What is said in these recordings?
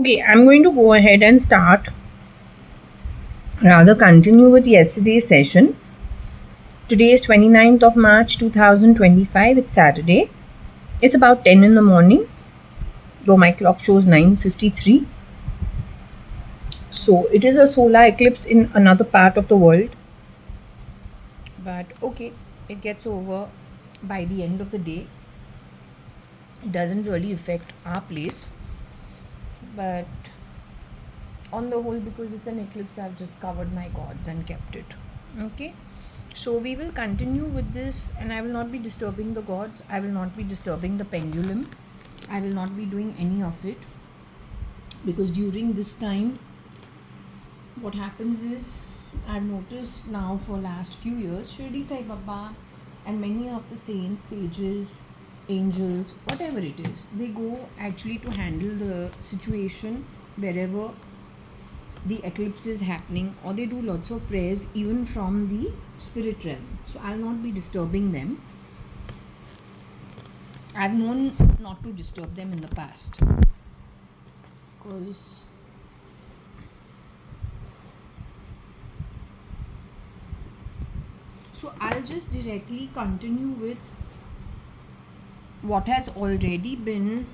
Okay, I'm going to go ahead and continue with yesterday's session. Today is 29th of March 2025. It's Saturday. It's about 10 in the morning, though my clock shows 9:53. So it is a solar eclipse in another part of the world. But okay, it gets over by the end of the day. It doesn't really affect our place. But on the whole, because it's an eclipse, I've just covered my gods and kept it. Okay. So we will continue with this, and I will not be disturbing the gods. I will not be disturbing the pendulum. I will not be doing any of it, because during this time, what happens is, I've noticed now for last few years, Shirdi Sai Baba and many of the saints, sages, angels, whatever it is, they go actually to handle the situation wherever the eclipse is happening, or they do lots of prayers even from the spirit realm. So I'll not be disturbing them. I've known not to disturb them in the past, because so I'll just directly continue with what has already been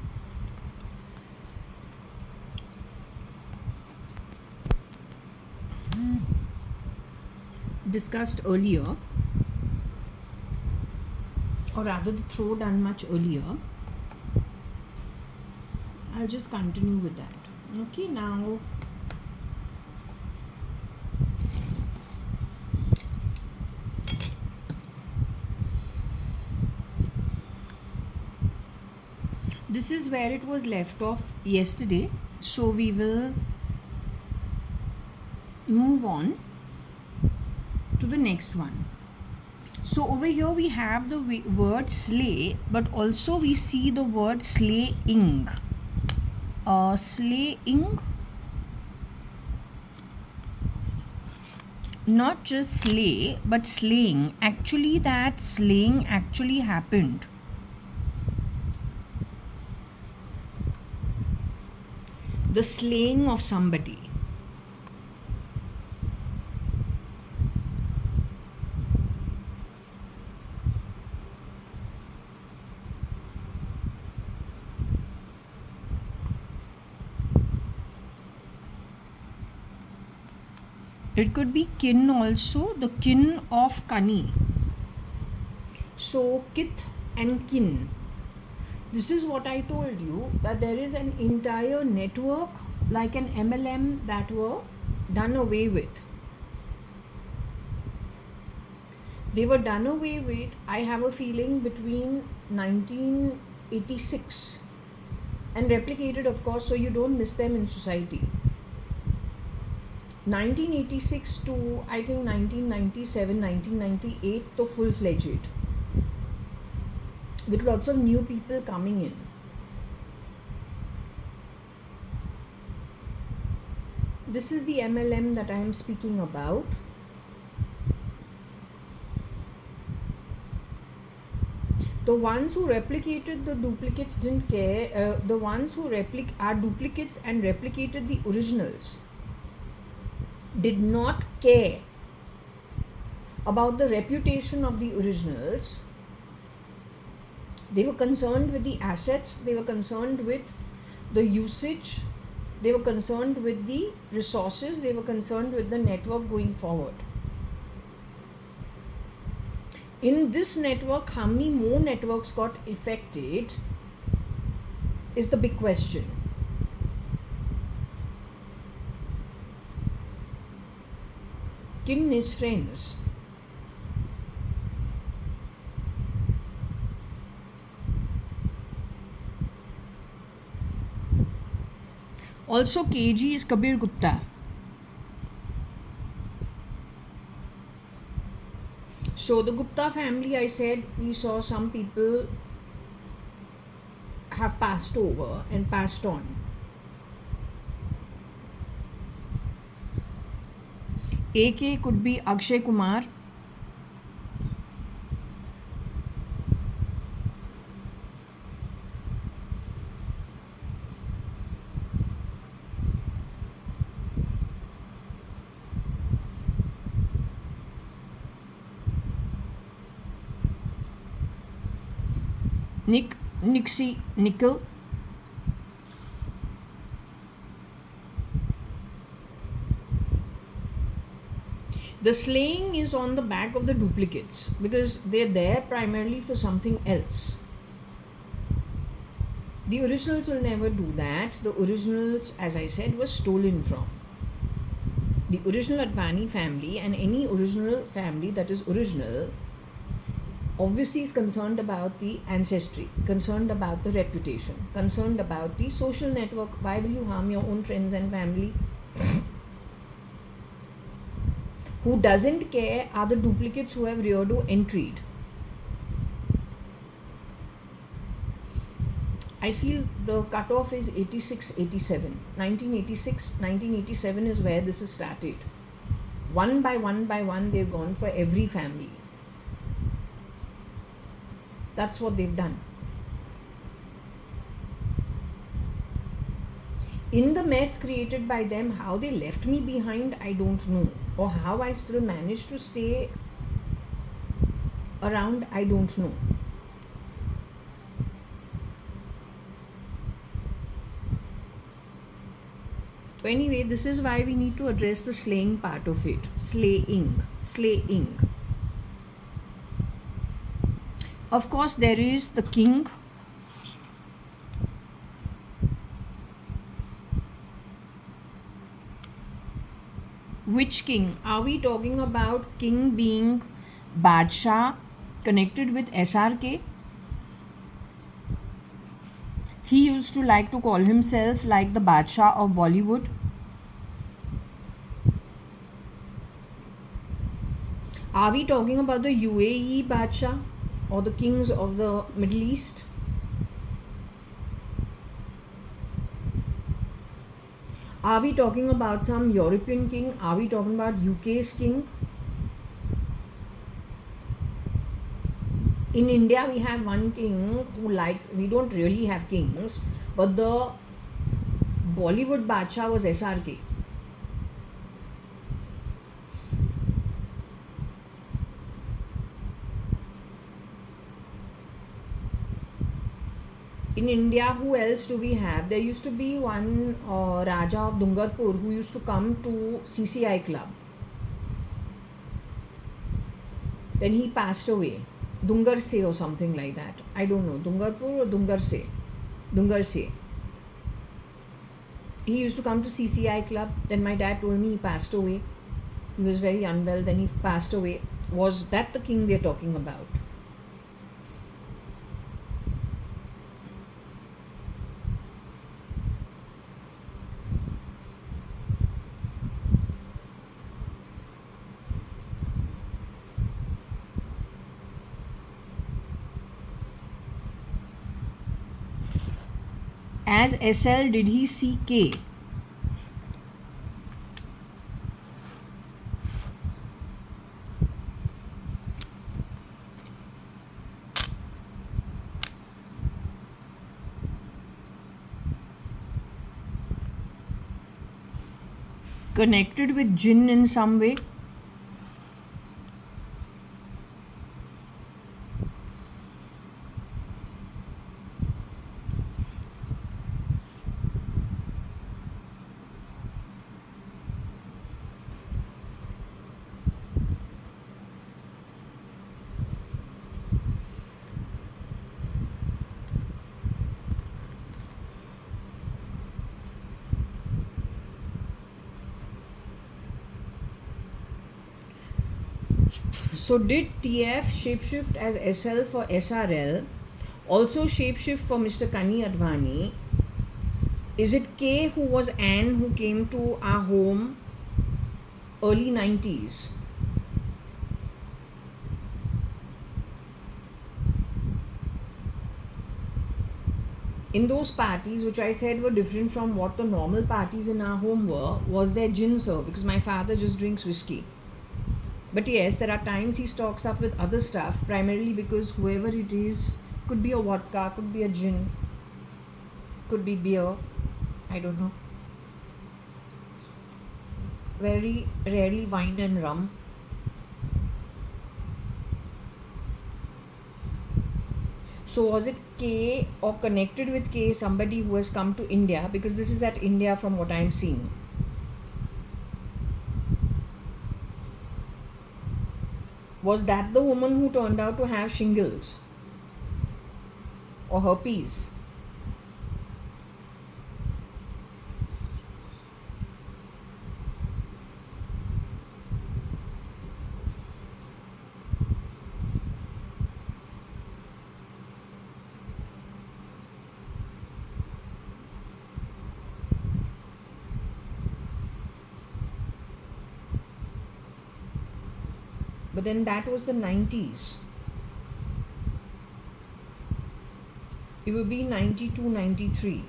discussed earlier, or rather the throw done much earlier. I'll just continue with that. Okay, now this is where it was left off yesterday, so we will move on to the next one. So over here we have the word slay, but also we see the word slaying. Slaying, not just slay, but slaying. Actually, that slaying actually happened. The slaying of somebody. It could be kin also, the kin of Kani. So kith and kin. This is what I told you, that there is an entire network like an MLM that were done away with. They were done away with, I have a feeling, between 1986 and replicated, of course, so you don't miss them in society. 1986 to I think 1997, 1998 to full-fledged, with lots of new people coming in. This is the MLM that I am speaking about. The ones who replicated the duplicates didn't care. The ones who are duplicates and replicated the originals did not care about the reputation of the originals. They were concerned with the assets, they were concerned with the usage, they were concerned with the resources, they were concerned with the network going forward. In this network, how many more networks got affected is the big question. Kin is friends. Also, KG is Kabir Gupta. So the Gupta family, I said, we saw some people have passed over and passed on. AK could be Akshay Kumar. Nixie, nickel. The slaying is on the back of the duplicates because they're there primarily for something else. The originals will never do that. The originals, as I said, were stolen from. The original Advani family, and any original family that is original, obviously is concerned about the ancestry, concerned about the reputation, concerned about the social network. Why will you harm your own friends and family? Who doesn't care are the duplicates who have reardo entried. I feel the cutoff is 86, 87. 1986, 1987 is where this is started. One by one, they've gone for every family. That's what they've done. In the mess created by them, how they left me behind, I don't know. Or how I still managed to stay around, I don't know. So anyway, this is why we need to address the slaying part of it. Slaying. Of course, there is the king. Which king? Are we talking about king being Badshah connected with SRK? He used to like to call himself like the Badshah of Bollywood. Are we talking about the UAE Badshah or the kings of the Middle East? Are we talking about some European king? Are we talking about UK's king? In India, we have one king who likes, we don't really have kings, but the Bollywood Badshah was SRK. In India, who else do we have? There used to be one Raja of Dungarpur who used to come to CCI club. Then he passed away. Dungarse or something like that. I don't know. Dungarpur or Dungarse? Dungarse. He used to come to CCI club. Then my dad told me he passed away. He was very unwell. Then he passed away. Was that the king they're talking about? As SL, did he see K? Connected with jinn in some way? So did TF shapeshift as SL for SRL, also shapeshift for Mr. Kani Advani? Is it K who was Anne who came to our home early 90s? In those parties, which I said were different from what the normal parties in our home were, was there gin served? Because my father just drinks whiskey. But yes, there are times he stocks up with other stuff, primarily because whoever it is, could be a vodka, could be a gin, could be beer, I don't know. Very rarely wine and rum. So was it K or connected with K, somebody who has come to India? Because this is at India from what I'm seeing. Was that the woman who turned out to have shingles or herpes? But then that was the 90s. It would be 92, 93.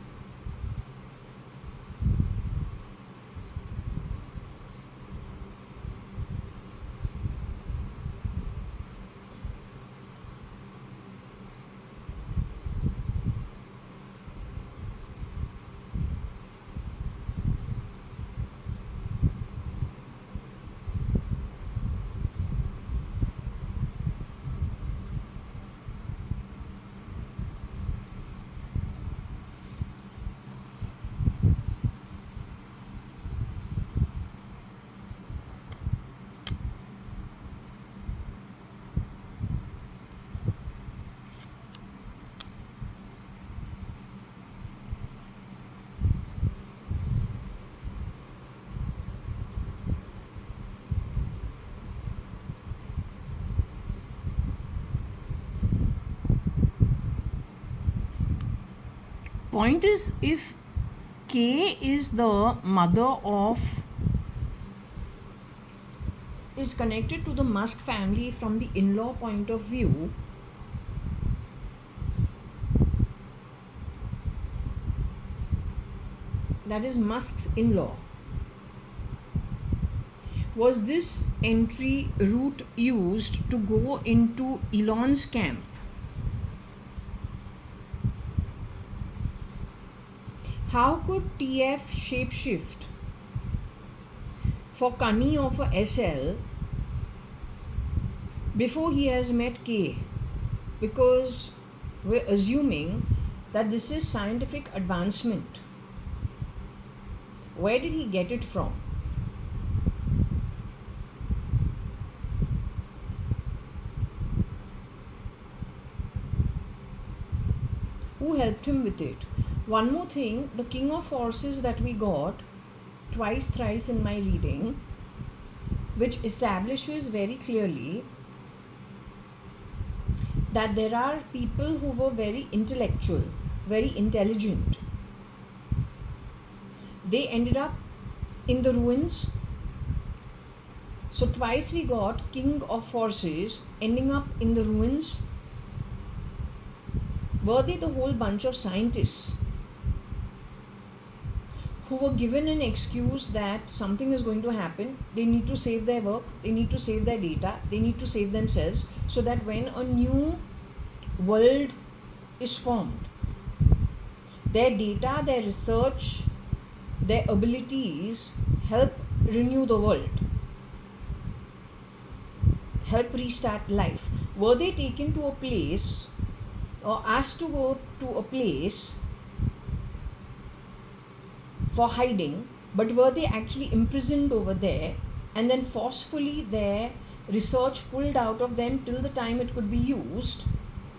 Point is, if K is the mother of, is connected to the Musk family from the in-law point of view, that is Musk's in-law. Was this entry route used to go into Elon's camp? How could TF shapeshift for Kani or for SL before he has met K? Because we're assuming that this is scientific advancement. Where did he get it from? Who helped him with it? One more thing, the King of Forces that we got twice, thrice in my reading, which establishes very clearly that there are people who were very intellectual, very intelligent. They ended up in the ruins. So twice we got King of Forces ending up in the ruins. Were they the whole bunch of scientists who were given an excuse that something is going to happen, they need to save their work, they need to save their data, they need to save themselves, so that when a new world is formed, their data, their research, their abilities help renew the world, help restart life? Were they taken to a place or asked to go to a place for hiding, but were they actually imprisoned over there and then forcefully their research pulled out of them till the time it could be used,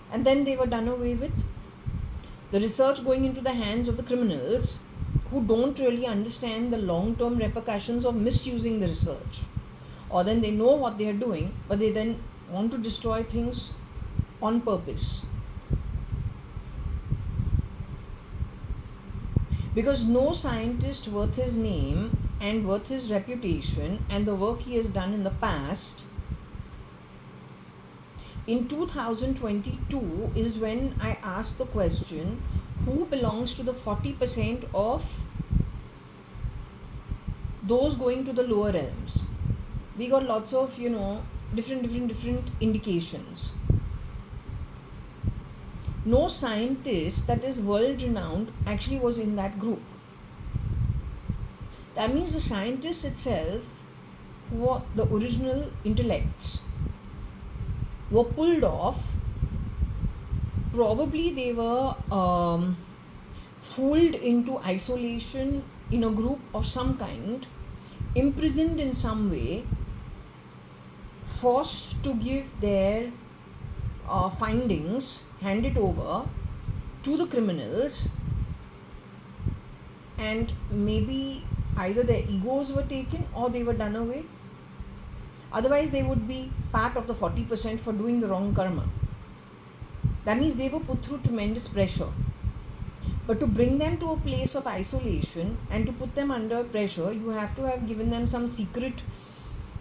and then they were done away with? The research going into the hands of the criminals who don't really understand the long-term repercussions of misusing the research, or then they know what they are doing but they then want to destroy things on purpose. Because no scientist worth his name and worth his reputation and the work he has done in the past, in 2022 is when I asked the question, who belongs to the 40% of those going to the lower realms? We got lots of, different indications. No scientist that is world renowned actually was in that group. That means the scientists itself, who are the original intellects, were pulled off Probably they were fooled into isolation in a group of some kind, imprisoned in some way, forced to give their findings, hand it over to the criminals, and maybe either their egos were taken or they were done away. Otherwise, they would be part of the 40% for doing the wrong karma. That means they were put through tremendous pressure. But to bring them to a place of isolation and to put them under pressure, you have to have given them some secret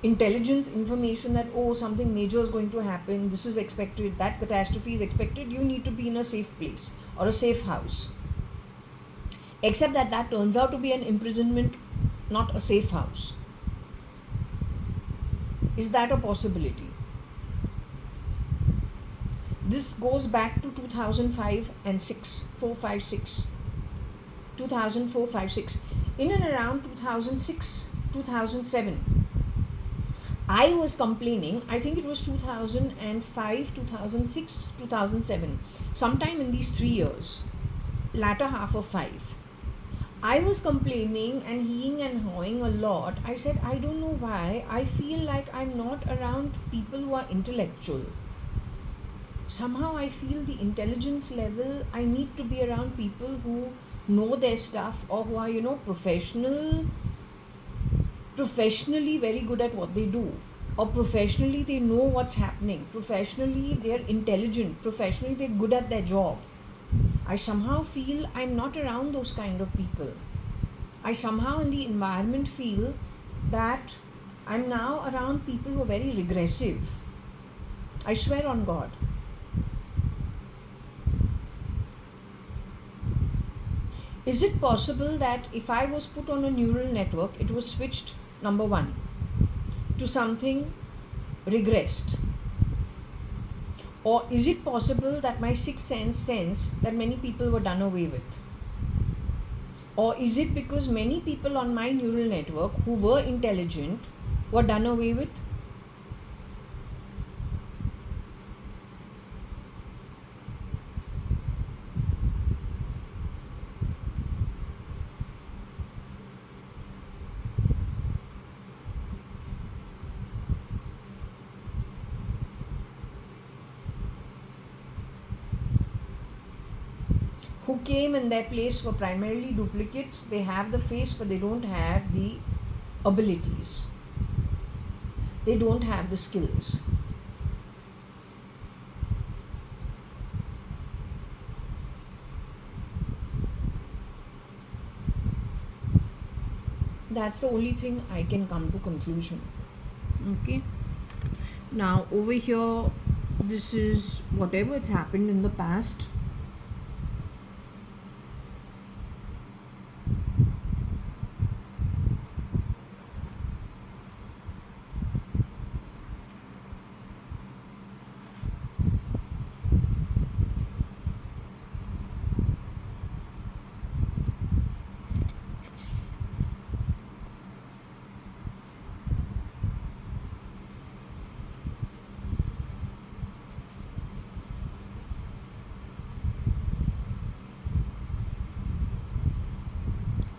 intelligence information that, oh, something major is going to happen, this is expected, that catastrophe is expected, you need to be in a safe place or a safe house. Except that that turns out to be an imprisonment, not a safe house. Is that a possibility? This goes back to 2005 and 6, 4, 5, 6. 2004, 5, 6. In and around 2006, 2007, I was complaining, I think it was 2005, 2006, 2007, sometime in these 3 years, latter half of 5. I was complaining and heeing and hawing a lot. I said, I don't know why, I feel like I'm not around people who are intellectual. Somehow I feel the intelligence level, I need to be around people who know their stuff or who are, professionally very good at what they do, or professionally they know what's happening, professionally they're intelligent, professionally they're good at their job. I somehow feel I'm not around those kind of people. I somehow in the environment feel that I'm now around people who are very regressive. I swear on God. Is it possible that if I was put on a neural network, it was switched, number one, to something regressed? Or is it possible that my sixth sense sensed that many people were done away with? Or is it because many people on my neural network who were intelligent were done away with? Who came in their place were primarily duplicates. They have the face, but they don't have the abilities. They don't have the skills. That's the only thing I can come to conclusion. Okay. Now over here, this is whatever it's happened in the past.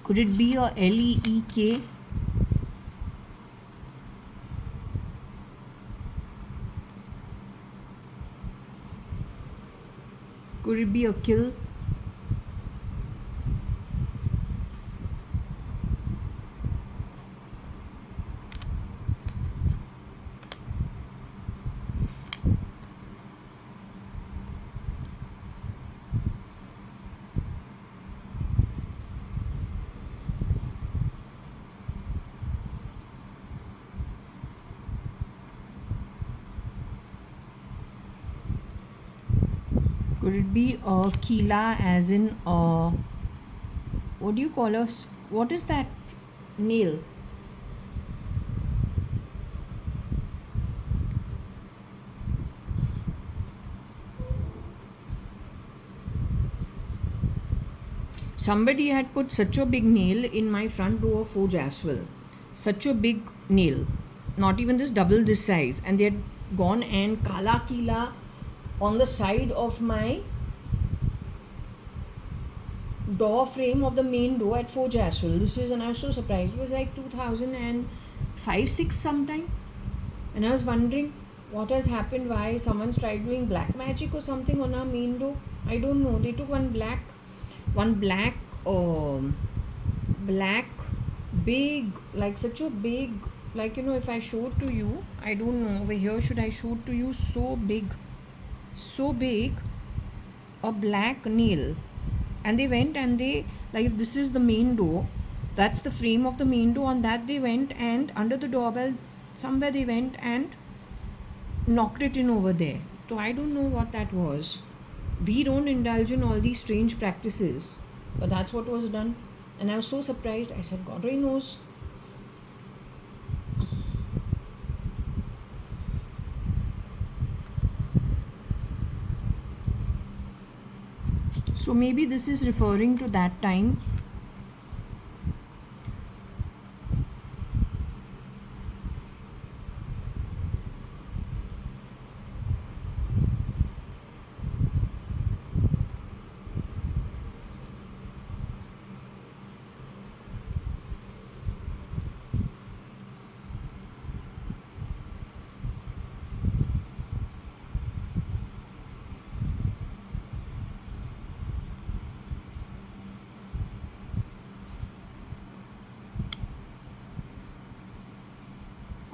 Could it be a LEEK? Could it be a kill? Could it be a Kila as in a, what do you call a, what is that nail? Somebody had put such a big nail in my front door forge as well. Such a big nail. Not even this, double this size. And they had gone and Kala Kila on the side of my door frame of the main door at Forge as well. This is, and I was so surprised. It was like 2005 6 sometime, and I was wondering what has happened. Why someone's tried doing black magic or something on our main door? I don't know. They took one black, black, big, like such a big, like if I show it to you, I don't know. Over here, should I show it to you? So big, a black nail. And they went and they, like, if this is the main door, that's the frame of the main door. On that they went, and under the doorbell somewhere they went and knocked it in over there. So I don't know what that was. We don't indulge in all these strange practices, but that's what was done. And I was so surprised. I said, God only knows. So maybe this is referring to that time.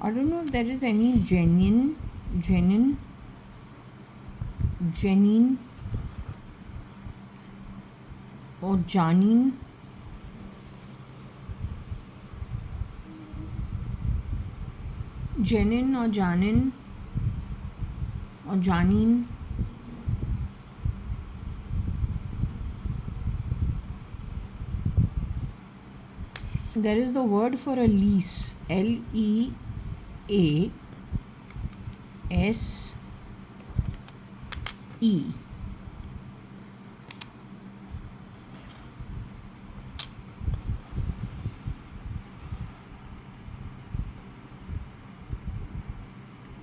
I don't know if there is any Jenin or Janin. Jenin or Janin or Janin. There is the word for a lease. Lease.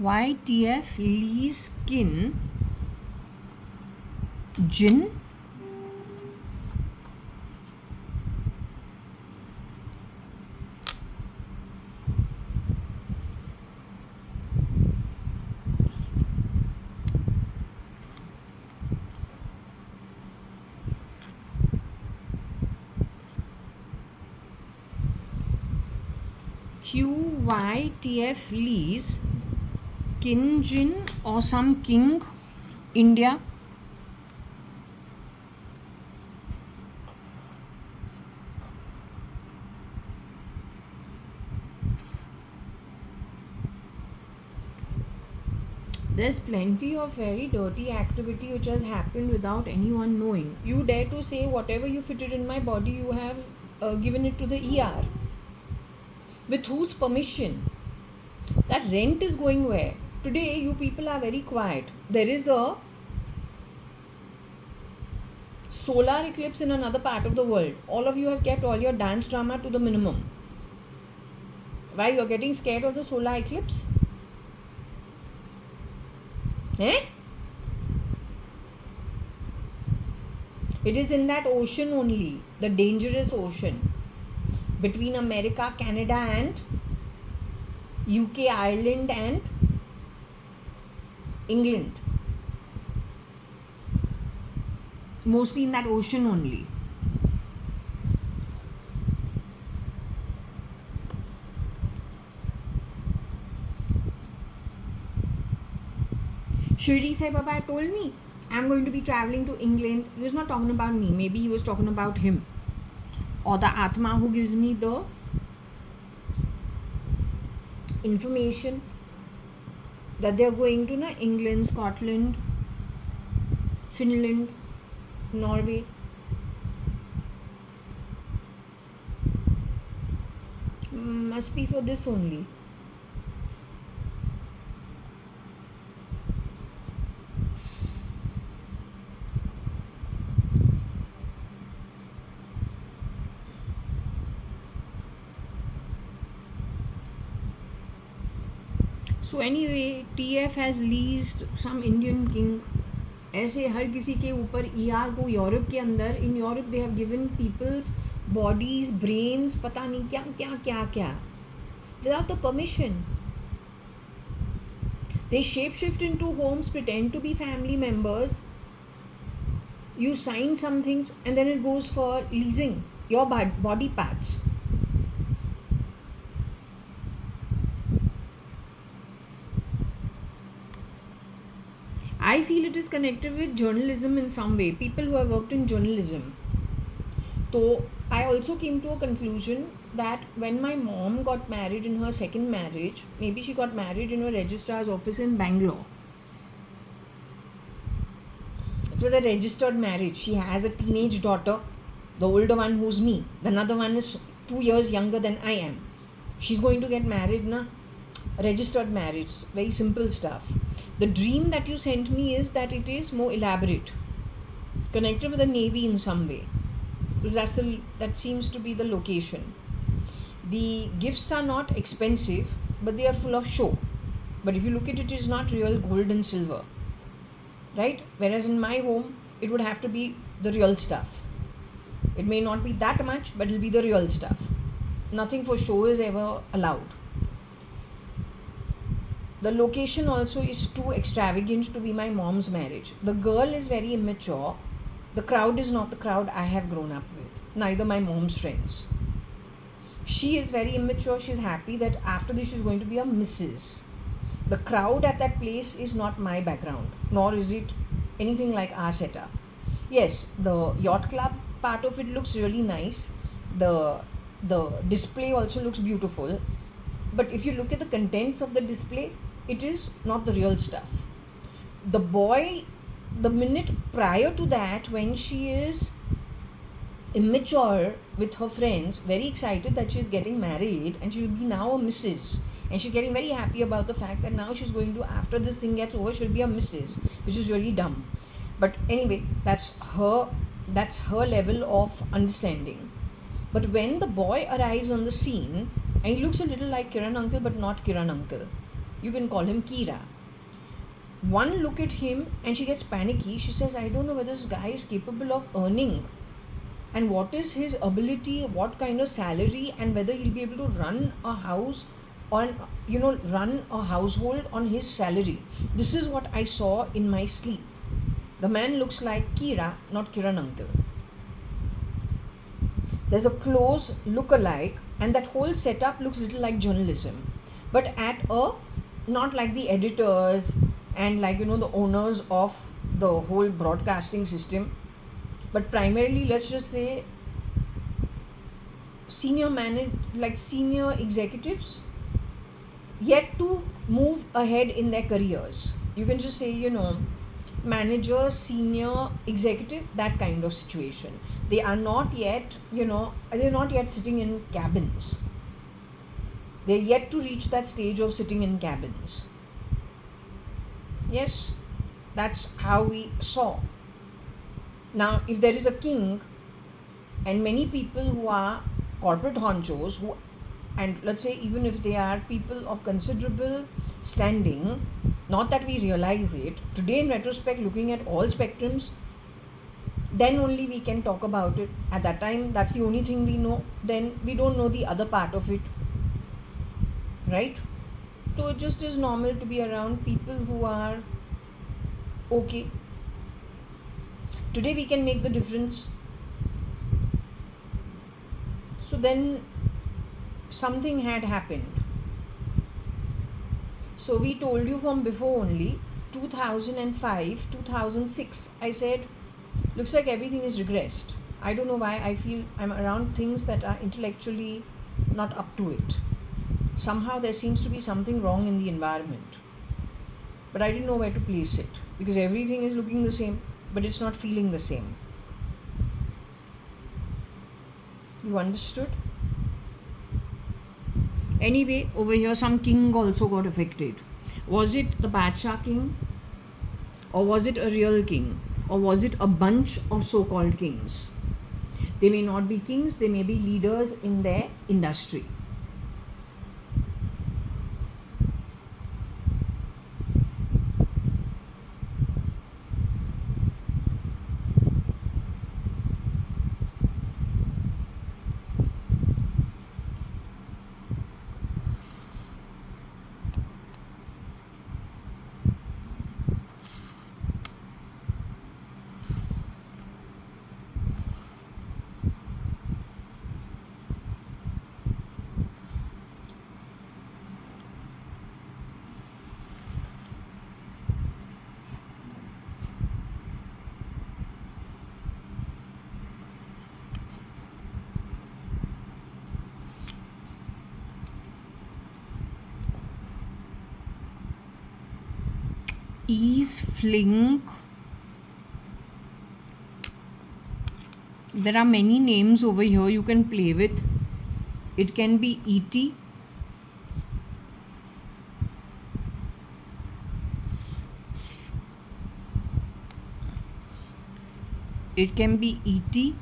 YTF lease kin jin QYTF lease kin jin or some king India. There's plenty of very dirty activity which has happened without anyone knowing. You dare to say whatever you fitted in my body, you have given it to the ER. With whose permission? That rent is going where? Today, you people are very quiet. There is a solar eclipse in another part of the world. All of you have kept all your dance drama to the minimum. Why? You're getting scared of the solar eclipse? Eh? It is in that ocean only, the dangerous ocean between America, Canada and UK, Ireland and England. Mostly in that ocean only. Shirdi Sai Baba told me, I'm going to be traveling to England. He was not talking about me. Maybe he was talking about him. Or the Atma who gives me the information that they are going to England, Scotland, Finland, Norway. Must be for this only. So anyway, TF has leased some Indian king ऐसे हर किसी के ऊपर ER को Europe के अंदर, in Europe they have given peoples bodies, brains, पता नहीं क्या क्या क्या क्या, without the permission. They shapeshift into homes, pretend to be family members. You sign some things and then it goes for leasing your body parts. I feel it is connected with journalism in some way. People who have worked in journalism. So I also came to a conclusion that when my mom got married in her second marriage, maybe she got married in a registrar's office in Bangalore. It was a registered marriage. She has a teenage daughter, the older one who's me. The another one is 2 years younger than I am. She's going to get married, na? Registered marriage, very simple stuff. The dream that you sent me is that it is more elaborate, connected with the navy in some way, because that seems to be the location. The gifts are not expensive, but they are full of show. But if you look at it, it is not real gold and silver, right? Whereas in my home, it would have to be the real stuff. It may not be that much, but it will be the real stuff. Nothing for show is ever allowed. The location also is too extravagant to be my mom's marriage. The girl is very immature. The crowd is not the crowd I have grown up with, neither my mom's friends. She is very immature. She's happy that after this she's going to be a Mrs. The crowd at that place is not my background, nor is it anything like our setup. Yes, the yacht club part of it looks really nice. The display also looks beautiful. But if you look at the contents of the display, it is not the real stuff. The boy, the minute prior to that, when she is immature with her friends, very excited that she is getting married and she will be now a Mrs. And she's getting very happy about the fact that now she's going to, after this thing gets over, she'll be a Mrs., which is really dumb. But anyway, that's her level of understanding. But when the boy arrives on the scene, and he looks a little like Kiran uncle, but not Kiran uncle. You can call him Kira. One look at him and she gets panicky. She says, I don't know whether this guy is capable of earning, and what is his ability, what kind of salary, and whether he'll be able to run a house on, run a household on his salary. This is what I saw in my sleep. The man looks like Kira, not Kiran uncle. There's a close look-alike, and that whole setup looks little like journalism, but not like the editors and the owners of the whole broadcasting system, but primarily, let's just say, senior executives yet to move ahead in their careers. You can just say, manager, senior executive, that kind of situation. They are not yet, they're not yet sitting in cabins. They're yet to reach that stage of sitting in cabins. Yes, that's how we saw. Now, if there is a king and many people who are corporate honchos, and let's say even if they are people of considerable standing, not that we realize it, today in retrospect, looking at all spectrums, then only we can talk about it. At that time, that's the only thing we know. Then we don't know the other part of it, right? So it just is normal to be around people who are okay. Today we can make the difference. So then something had happened. So we told you from before only, 2005, 2006, I said, looks like everything is regressed. I don't know why I feel I'm around things that are intellectually not up to it. Somehow there seems to be something wrong in the environment. But I didn't know where to place it, because everything is looking the same, but it's not feeling the same. You understood? Anyway, over here some king also got affected. Was it the Badshah king? Or was it a real king? Or was it a bunch of so-called kings? They may not be kings, they may be leaders in their industry. Is Flink. There are many names over here you can play with. It can be E.T. It can be E.T.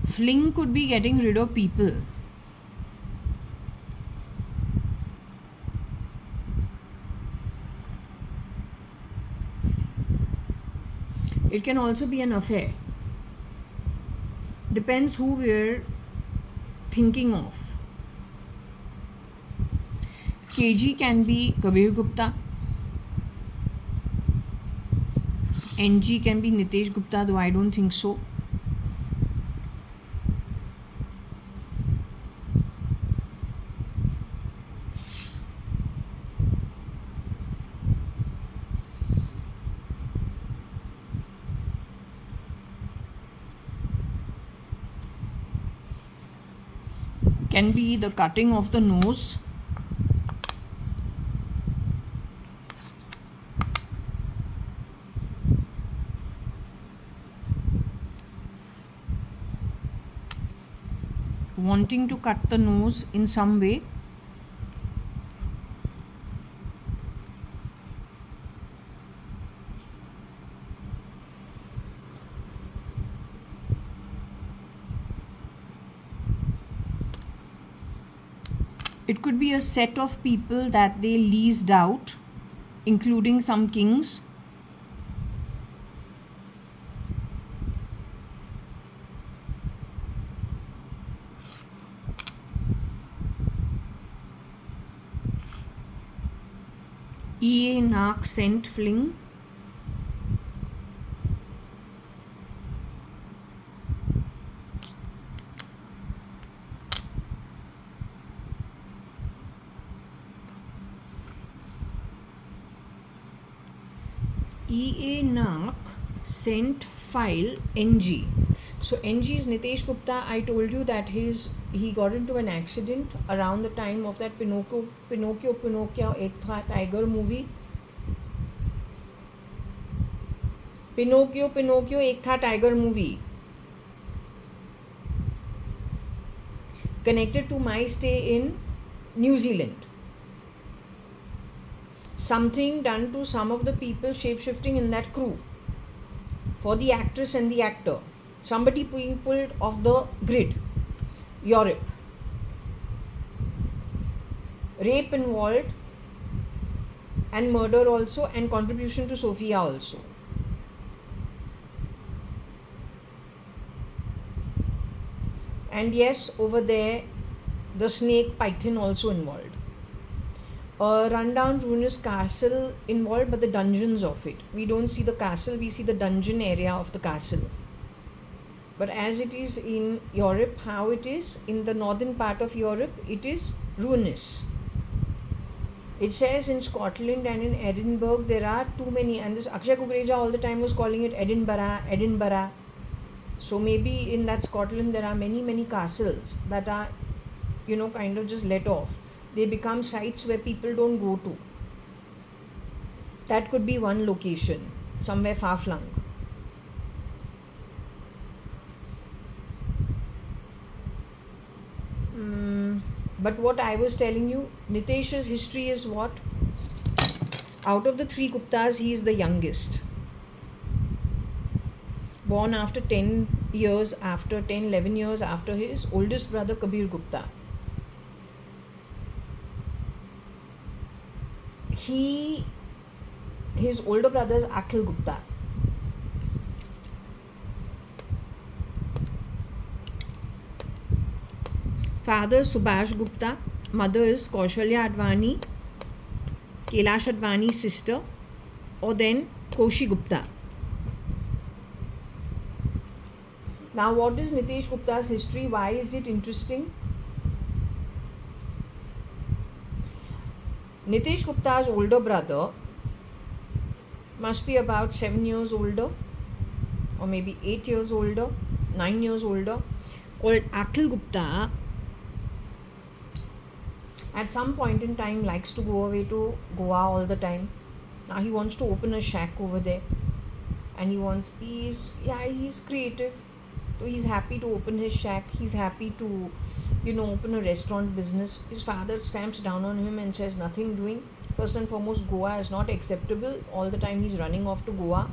Fling could be getting rid of people. It can also be an affair. Depends who we're thinking of. KG can be Kabir Gupta. NG can be Nitesh Gupta, though I don't think so. Can be the cutting of the nose. Wanting to cut the nose in some way. It could be a set of people that they leased out, including some kings. E.A. Nak sent Fling. E.A. Nak sent file NG. So NG is Nitesh Gupta. I told you that he got into an accident around the time of that Pinocchio Ek Tha Tiger movie. Pinocchio Ek Tha Tiger movie. Connected to my stay in New Zealand. Something done to some of the people shape-shifting in that crew. For the actress and the actor. Somebody being pulled off the grid. Europe. Rape involved. And murder also. And contribution to Sophia also. And yes, over there, the snake python also involved. A rundown ruinous castle involved, but the dungeons of it. We don't see the castle, we see the dungeon area of the castle. But as it is in Europe, how it is, in the northern part of Europe, it is ruinous. It says in Scotland and in Edinburgh, there are too many, and this Akshay Kukreja all the time was calling it Edinburgh. So maybe in that Scotland, there are many castles that are, kind of just let off. They become sites where people don't go to. That could be one location, somewhere far-flung. But what I was telling you, Nitesh's history is what? Out of the three Guptas, he is the youngest. Born after 11 years after his oldest brother Kabir Gupta. His older brother is Akhil Gupta. Father is Subhash Gupta. Mother is Kaushalya.ADVANI, Kailash.ADVANI's sister, or then Koshi Gupta. Now, what is Nitesh Gupta's history? Why is it interesting? Nitesh Gupta's older brother must be about 7 years older, or maybe 8 years older, 9 years older, called Akhil Gupta. At some point in time likes to go away to Goa all the time. Now he wants to open a shack over there, and he's creative, so he's happy to open his shack. He's happy to open a restaurant business. His father stamps down on him and says nothing doing. First and foremost, Goa is not acceptable. All the time he's running off to Goa,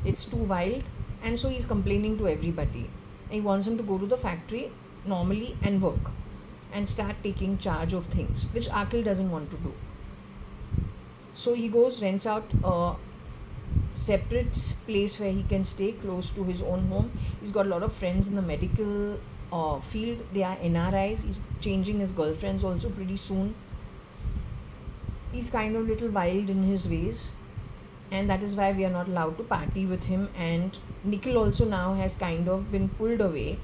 it's too wild, and so he's complaining to everybody. And he wants him to go to the factory normally and work and start taking charge of things, which Akil doesn't want to do. So he goes, rents out a separate place where he can stay close to his own home. He's got a lot of friends in the medical field. They are NRIs. He's changing his girlfriends also pretty soon. He's kind of little wild in his ways, and that is why we are not allowed to party with him. And Nikhil also now has kind of been pulled away,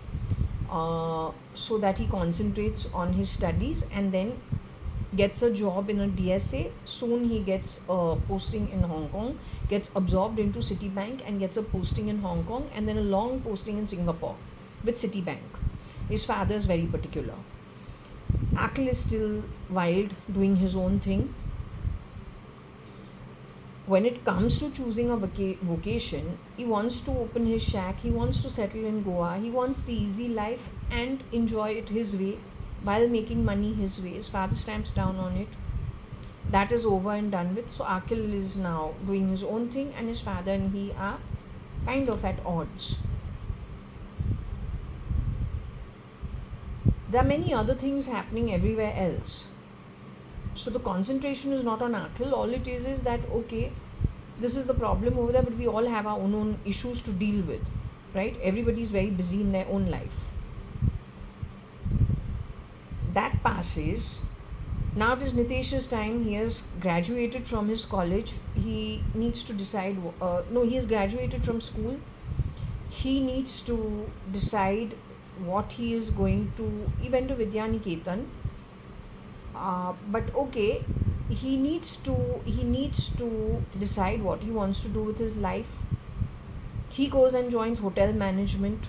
so that he concentrates on his studies and then gets a job in a DSA. Soon he gets a posting in Hong Kong, gets absorbed into Citibank and gets a posting in Hong Kong, and then a long posting in Singapore with Citibank. His father is very particular. Akil is still wild, doing his own thing. When it comes to choosing a vocation, he wants to open his shack, he wants to settle in Goa, he wants the easy life and enjoy it his way while making money his way. His father stamps down on it. That is over and done with. So Akil is now doing his own thing, and his father and he are kind of at odds. There are many other things happening everywhere else. So the concentration is not on Akil. All it is that, okay, this is the problem over there, but we all have our own issues to deal with, right? Everybody is very busy in their own life. That passes. Now it is Nitesh's time. He has graduated from his college. He needs to decide. He has graduated from school. He needs to decide what he is going to. He went to Vidyaniketan. But okay, he needs to decide what he wants to do with his life. He goes and joins hotel management.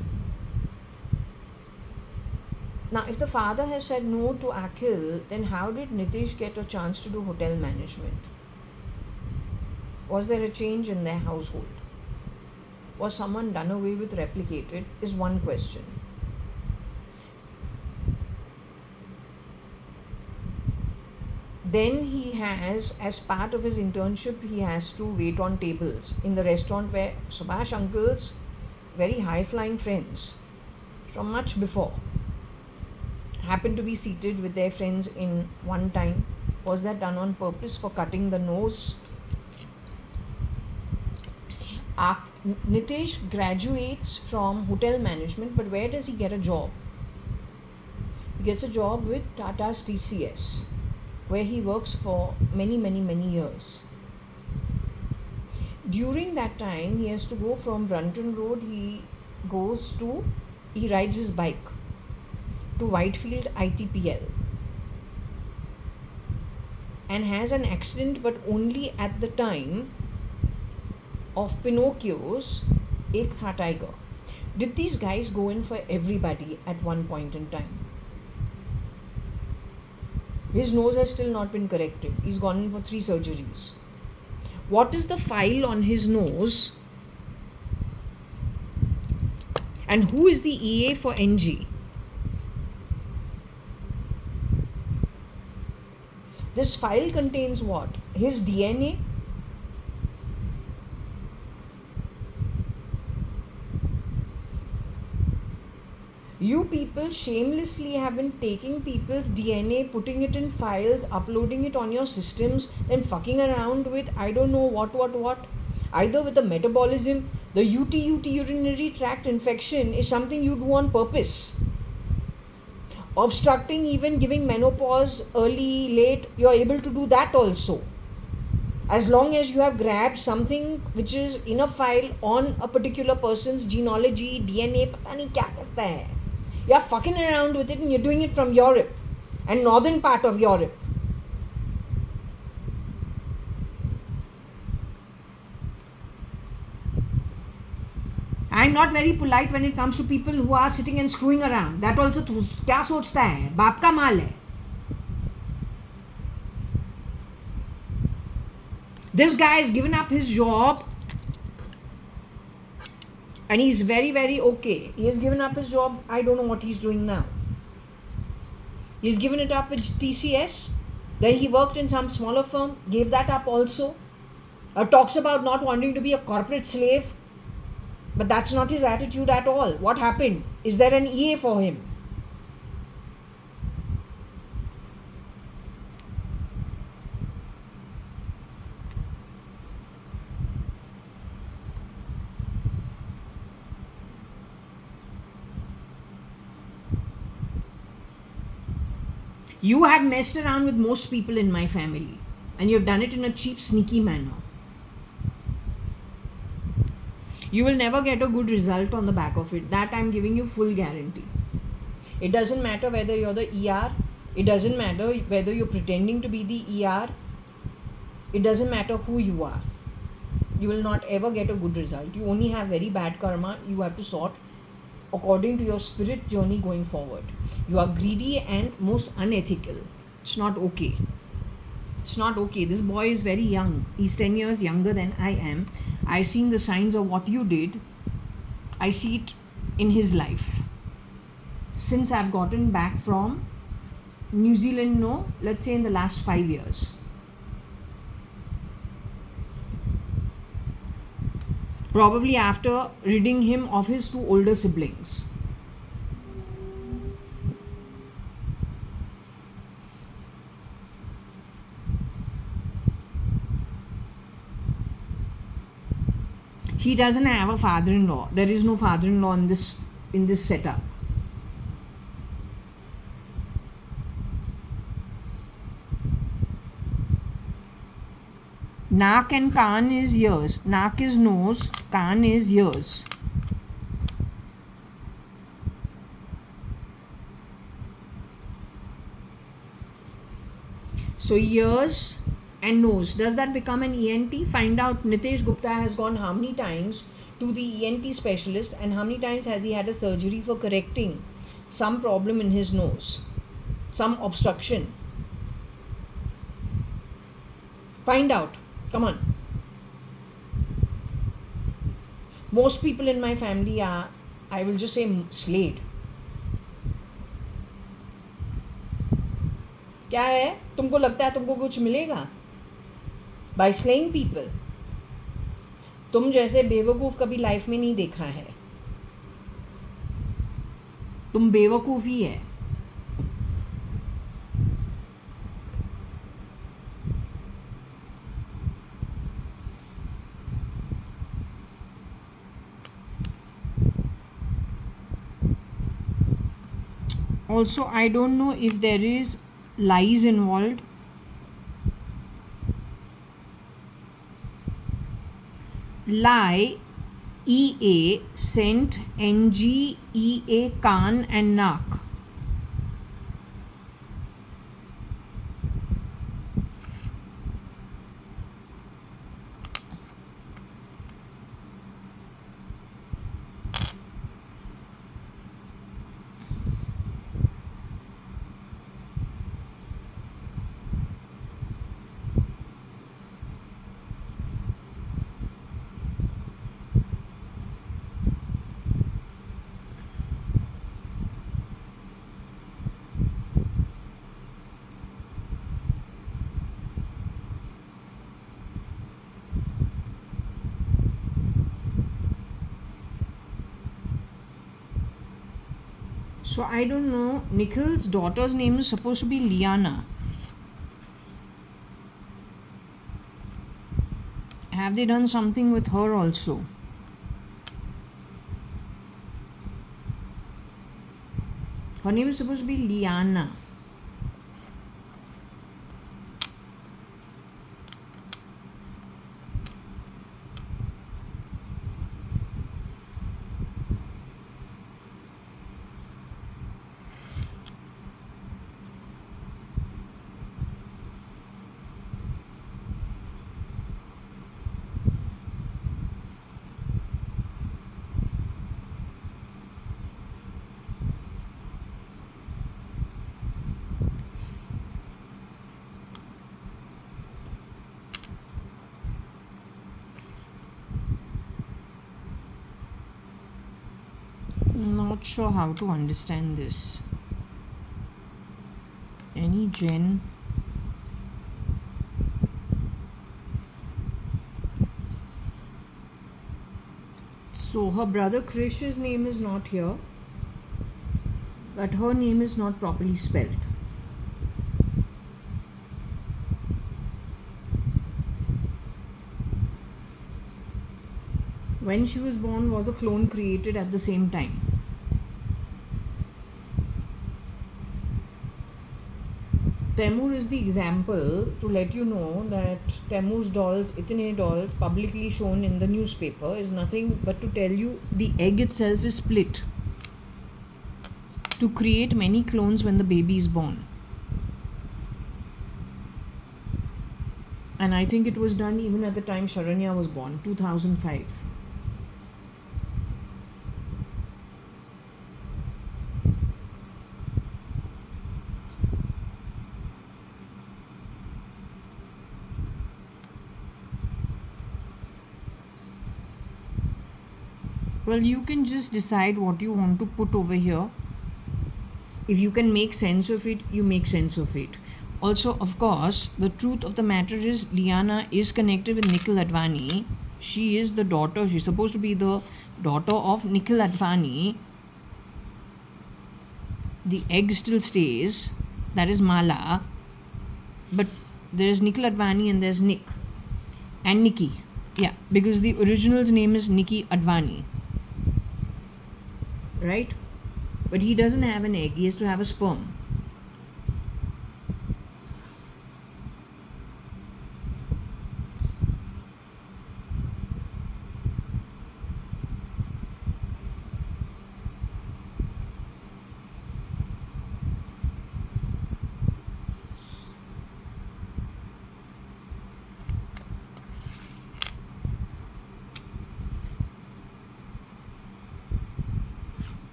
Now, if the father has said no to Akhil, then how did Nitish get a chance to do hotel management? Was there a change in their household? Was someone done away with, replicated? Is one question. Then he has, as part of his internship, he has to wait on tables in the restaurant where Subhash uncle's very high-flying friends from much before happened to be seated with their friends in one time. Was that done on purpose for cutting the nose? Nitesh graduates from hotel management, but where does he get a job? He gets a job with Tata's TCS, where he works for many years. During that time, he has to go from Brunton Road, he rides his bike to Whitefield ITPL and has an accident, but only at the time of Pinocchio's Ek Tha Tiger. Did these guys go in for everybody at one point in time? His nose has still not been corrected. He's gone in for 3 surgeries. What is the file on his nose? And who is the EA for NG? This file contains what? His DNA? You people shamelessly have been taking people's DNA, putting it in files, uploading it on your systems, then fucking around with I don't know what. Either with the metabolism, the UT urinary tract infection is something you do on purpose. Obstructing, even giving menopause early, late, you're able to do that also. As long as you have grabbed something which is in a file on a particular person's genealogy, DNA, pata nahi kya karta hai. You're fucking around with it and you're doing it from Europe and northern part of Europe. I'm not very polite when it comes to people who are sitting and screwing around. That also, kya sochta hai? Baap ka maal hai. This guy has given up his job and he's very, very okay. He has given up his job. I don't know what he's doing now. He's given it up with TCS. Then he worked in some smaller firm, gave that up also. Talks about not wanting to be a corporate slave. But that's not his attitude at all. What happened? Is there an EA for him? You had messed around with most people in my family, and you've done it in a cheap, sneaky manner. You will never get a good result on the back of it. That I'm giving you full guarantee. It doesn't matter whether you're the ER. It doesn't matter whether you're pretending to be the ER. It doesn't matter who you are. You will not ever get a good result. You only have very bad karma. You have to sort according to your spirit journey going forward. You are greedy and most unethical. It's not okay. It's not okay. This boy is very young. He's 10 years younger than I am. I've seen the signs of what you did. I see it in his life. Since I've gotten back from New Zealand, no, let's say in the last 5 years. Probably after ridding him of his 2 older siblings. He doesn't have a father-in-law. There is no father-in-law in this setup. Naak and Kaan is ears. Naak is nose, Kaan is ears. So ears and nose. Does that become an ENT? Find out. Nitesh Gupta has gone how many times to the ENT specialist and how many times has he had a surgery for correcting some problem in his nose, some obstruction. Find out. Come on. Most people in my family are, I will just say, slayed. क्या है? तुमको लगता है तुमको कुछ मिलेगा by slaying people? तुम जैसे बेवकूफ़ कभी लाइफ में नहीं देखा है. तुम बेवकूफ़ ही है. Also, I don't know if there is lies involved. Lie, EA, sent, NG, EA, Kaan and Naak. So I don't know. Nikhil's daughter's name is supposed to be Liana. Have they done something with her also? Her name is supposed to be Liana. not sure how to understand this. Any Jen? So her brother Krish's name is not here, but her name is not properly spelled. When she was born, was a clone created at the same time? Temur is the example to let you know that Temur's dolls, Itane dolls, publicly shown in the newspaper, is nothing but to tell you the egg itself is split to create many clones when the baby is born. And I think it was done even at the time Sharanya was born, 2005. Well, you can just decide what you want to put over here. If you can make sense of it, you make sense of it. Also, of course, the truth of the matter is Liana is connected with Nikhil Advani. She is the daughter, she's supposed to be the daughter of Nikhil Advani. The egg still stays, that is Mala. But there's Nikhil Advani and there's Nick. And Nikki. Yeah, because the original's name is Nikki Advani. Right? But he doesn't have an egg, he has to have a sperm.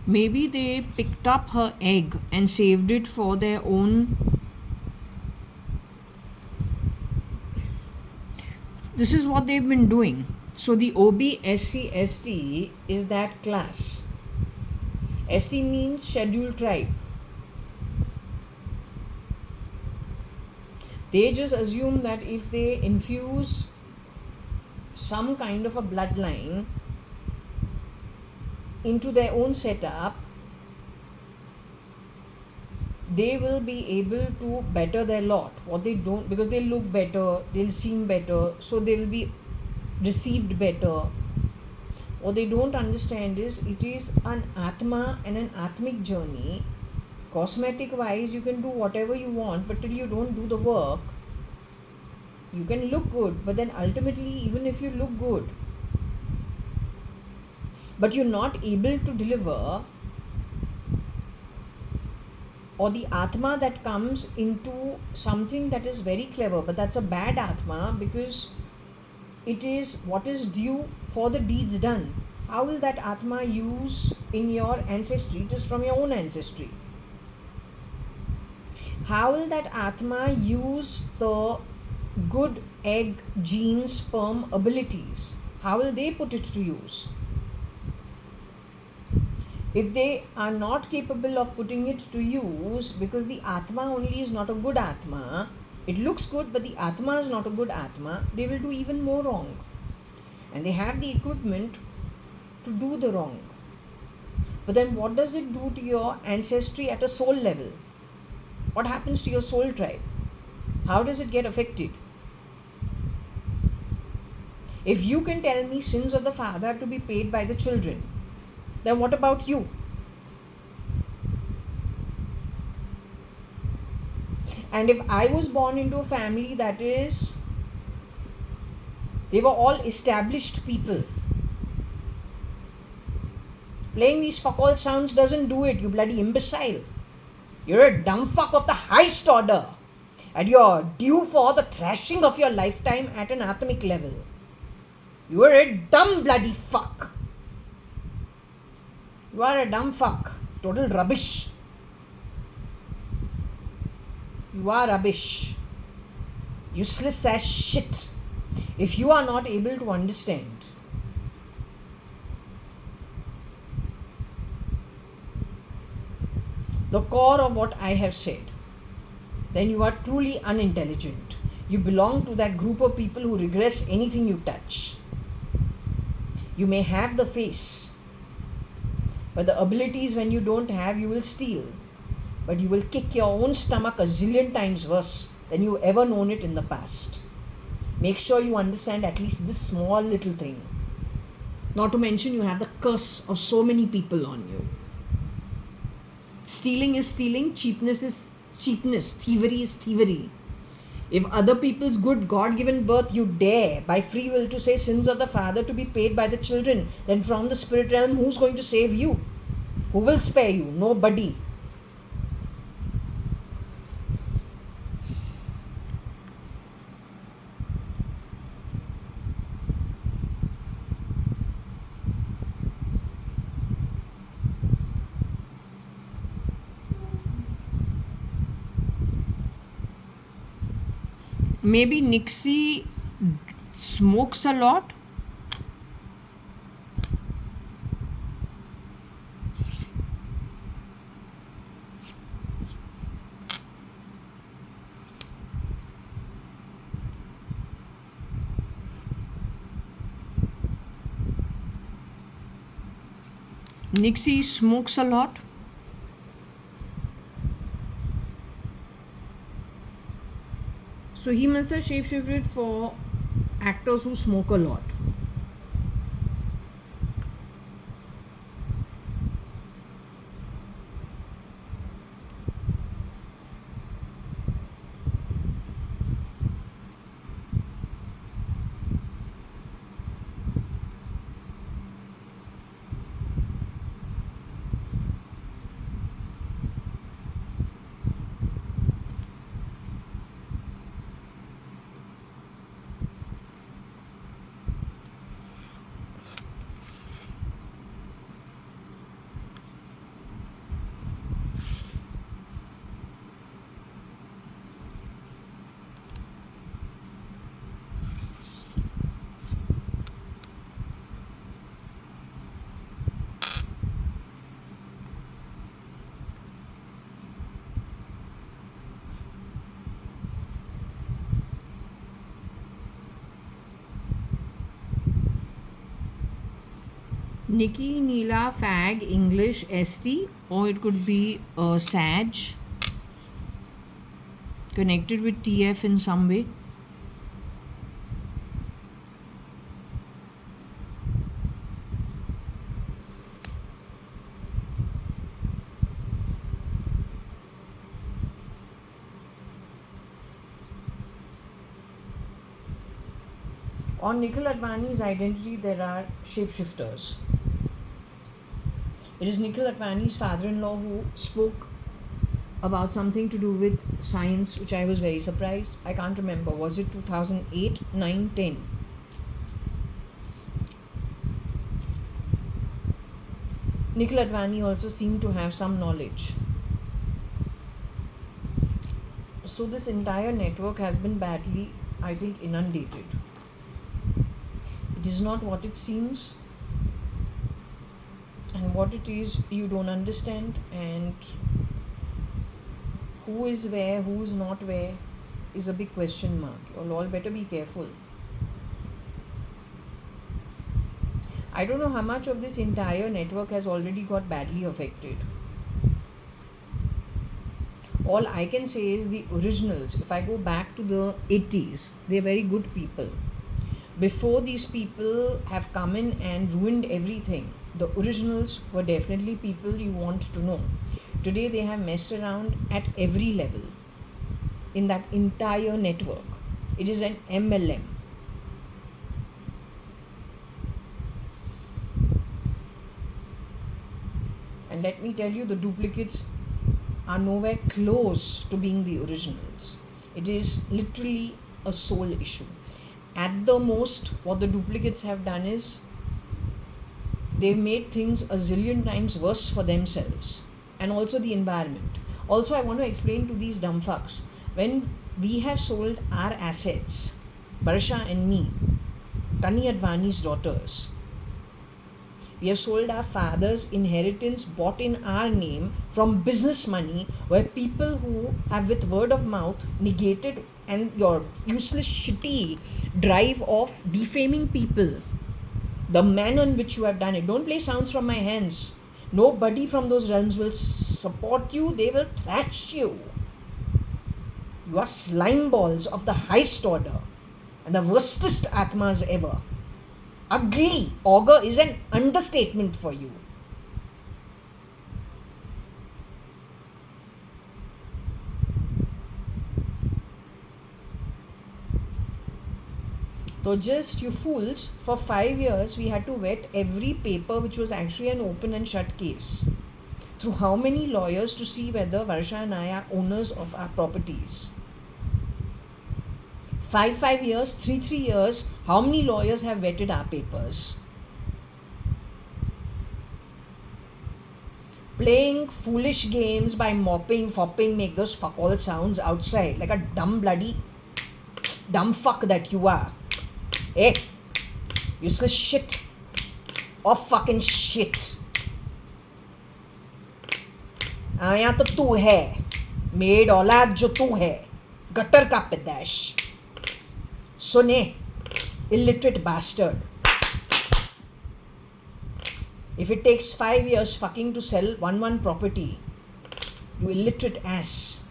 Maybe they picked up her egg and saved it for their own. This is what they've been doing. So the OB-SC-ST is that class. ST means scheduled tribe. They just assume that if they infuse some kind of a bloodline into their own setup, they will be able to better their lot. What they don't, because they look better, they'll seem better, so they will be received better. What they don't understand is it is an Atma and an Atmic journey. Cosmetic wise, you can do whatever you want, but till you don't do the work, you can look good, but then ultimately, even if you look good, but you're not able to deliver, or the Atma that comes into something that is very clever, but that's a bad Atma because it is what is due for the deeds done. How will that Atma use in your ancestry? It is from your own ancestry. How will that Atma use the good egg, gene, sperm abilities? How will they put it to use? If they are not capable of putting it to use because the Atma only is not a good Atma, it looks good but the Atma is not a good Atma, they will do even more wrong. And they have the equipment to do the wrong. But then what does it do to your ancestry at a soul level? What happens to your soul tribe? How does it get affected? If you can tell me sins of the father to be paid by the children, then what about you? And if I was born into a family that is, they were all established people, playing these fuck all sounds doesn't do it, you bloody imbecile. You're a dumb fuck of the highest order, and you're due for the thrashing of your lifetime at an atomic level. You are a dumb bloody fuck. You are a dumb fuck. Total rubbish. You are rubbish. Useless as shit. If you are not able to understand the core of what I have said, then you are truly unintelligent. You belong to that group of people who regress anything you touch. You may have the face, but the abilities when you don't have, you will steal. But you will kick your own stomach a zillion times worse than you ever known it in the past. Make sure you understand at least this small little thing. Not to mention you have the curse of so many people on you. Stealing is stealing, cheapness is cheapness, thievery is thievery. If other people's good God-given birth you dare by free will to say sins of the father to be paid by the children, then from the spirit realm, who's going to save you? Who will spare you? Nobody. Maybe Nixie smokes a lot. Nixie smokes a lot. So he must have shapeshifted for actors who smoke a lot. Nikki, Neela, Fag, English, ST, or it could be Sag, connected with TF in some way. On Nikhil Advani's identity, there are shapeshifters. It is Nikhil Advani's father-in-law who spoke about something to do with science, which I was very surprised. I can't remember. Was it 2008, 9, 10? Nikhil Advani also seemed to have some knowledge. So this entire network has been badly, I think, inundated. It is not what it seems, and what it is you don't understand, and who is where, who is not where is a big question mark. You'll all better be careful. I don't know how much of this entire network has already got badly affected. All I can say is the originals, if I go back to the 80s, they're very good people. Before these people have come in and ruined everything, the originals were definitely people you want to know. Today they have messed around at every level in that entire network. It is an MLM. And let me tell you, the duplicates are nowhere close to being the originals. It is literally a soul issue. At the most, what the duplicates have done is they've made things a zillion times worse for themselves and also the environment. Also, I want to explain to these dumb fucks, when we have sold our assets, Barsha and me, JAYA.ADVANI's daughters, we have sold our father's inheritance bought in our name from business money, where people who have with word of mouth negated and your useless shitty drive of defaming people, the manner in which you have done it. Don't play sounds from my hands. Nobody from those realms will support you. They will thrash you. You are slime balls of the highest order and the worstest atmas ever. Ugly ogre is an understatement for you. So just you fools, for 5 years we had to vet every paper which was actually an open and shut case. Through how many lawyers to see whether Varsha and I are owners of our properties? 5 years, 3 years, how many lawyers have vetted our papers? Playing foolish games by mopping, fopping, make those fuck all sounds outside like a dumb bloody dumb fuck that you are. Hey, useless shit of fucking shit. आया तो तू है, made औलाद जो तू है, gutter का पैदाश. सुने, illiterate bastard. If it takes 5 years fucking to sell one property, you illiterate ass.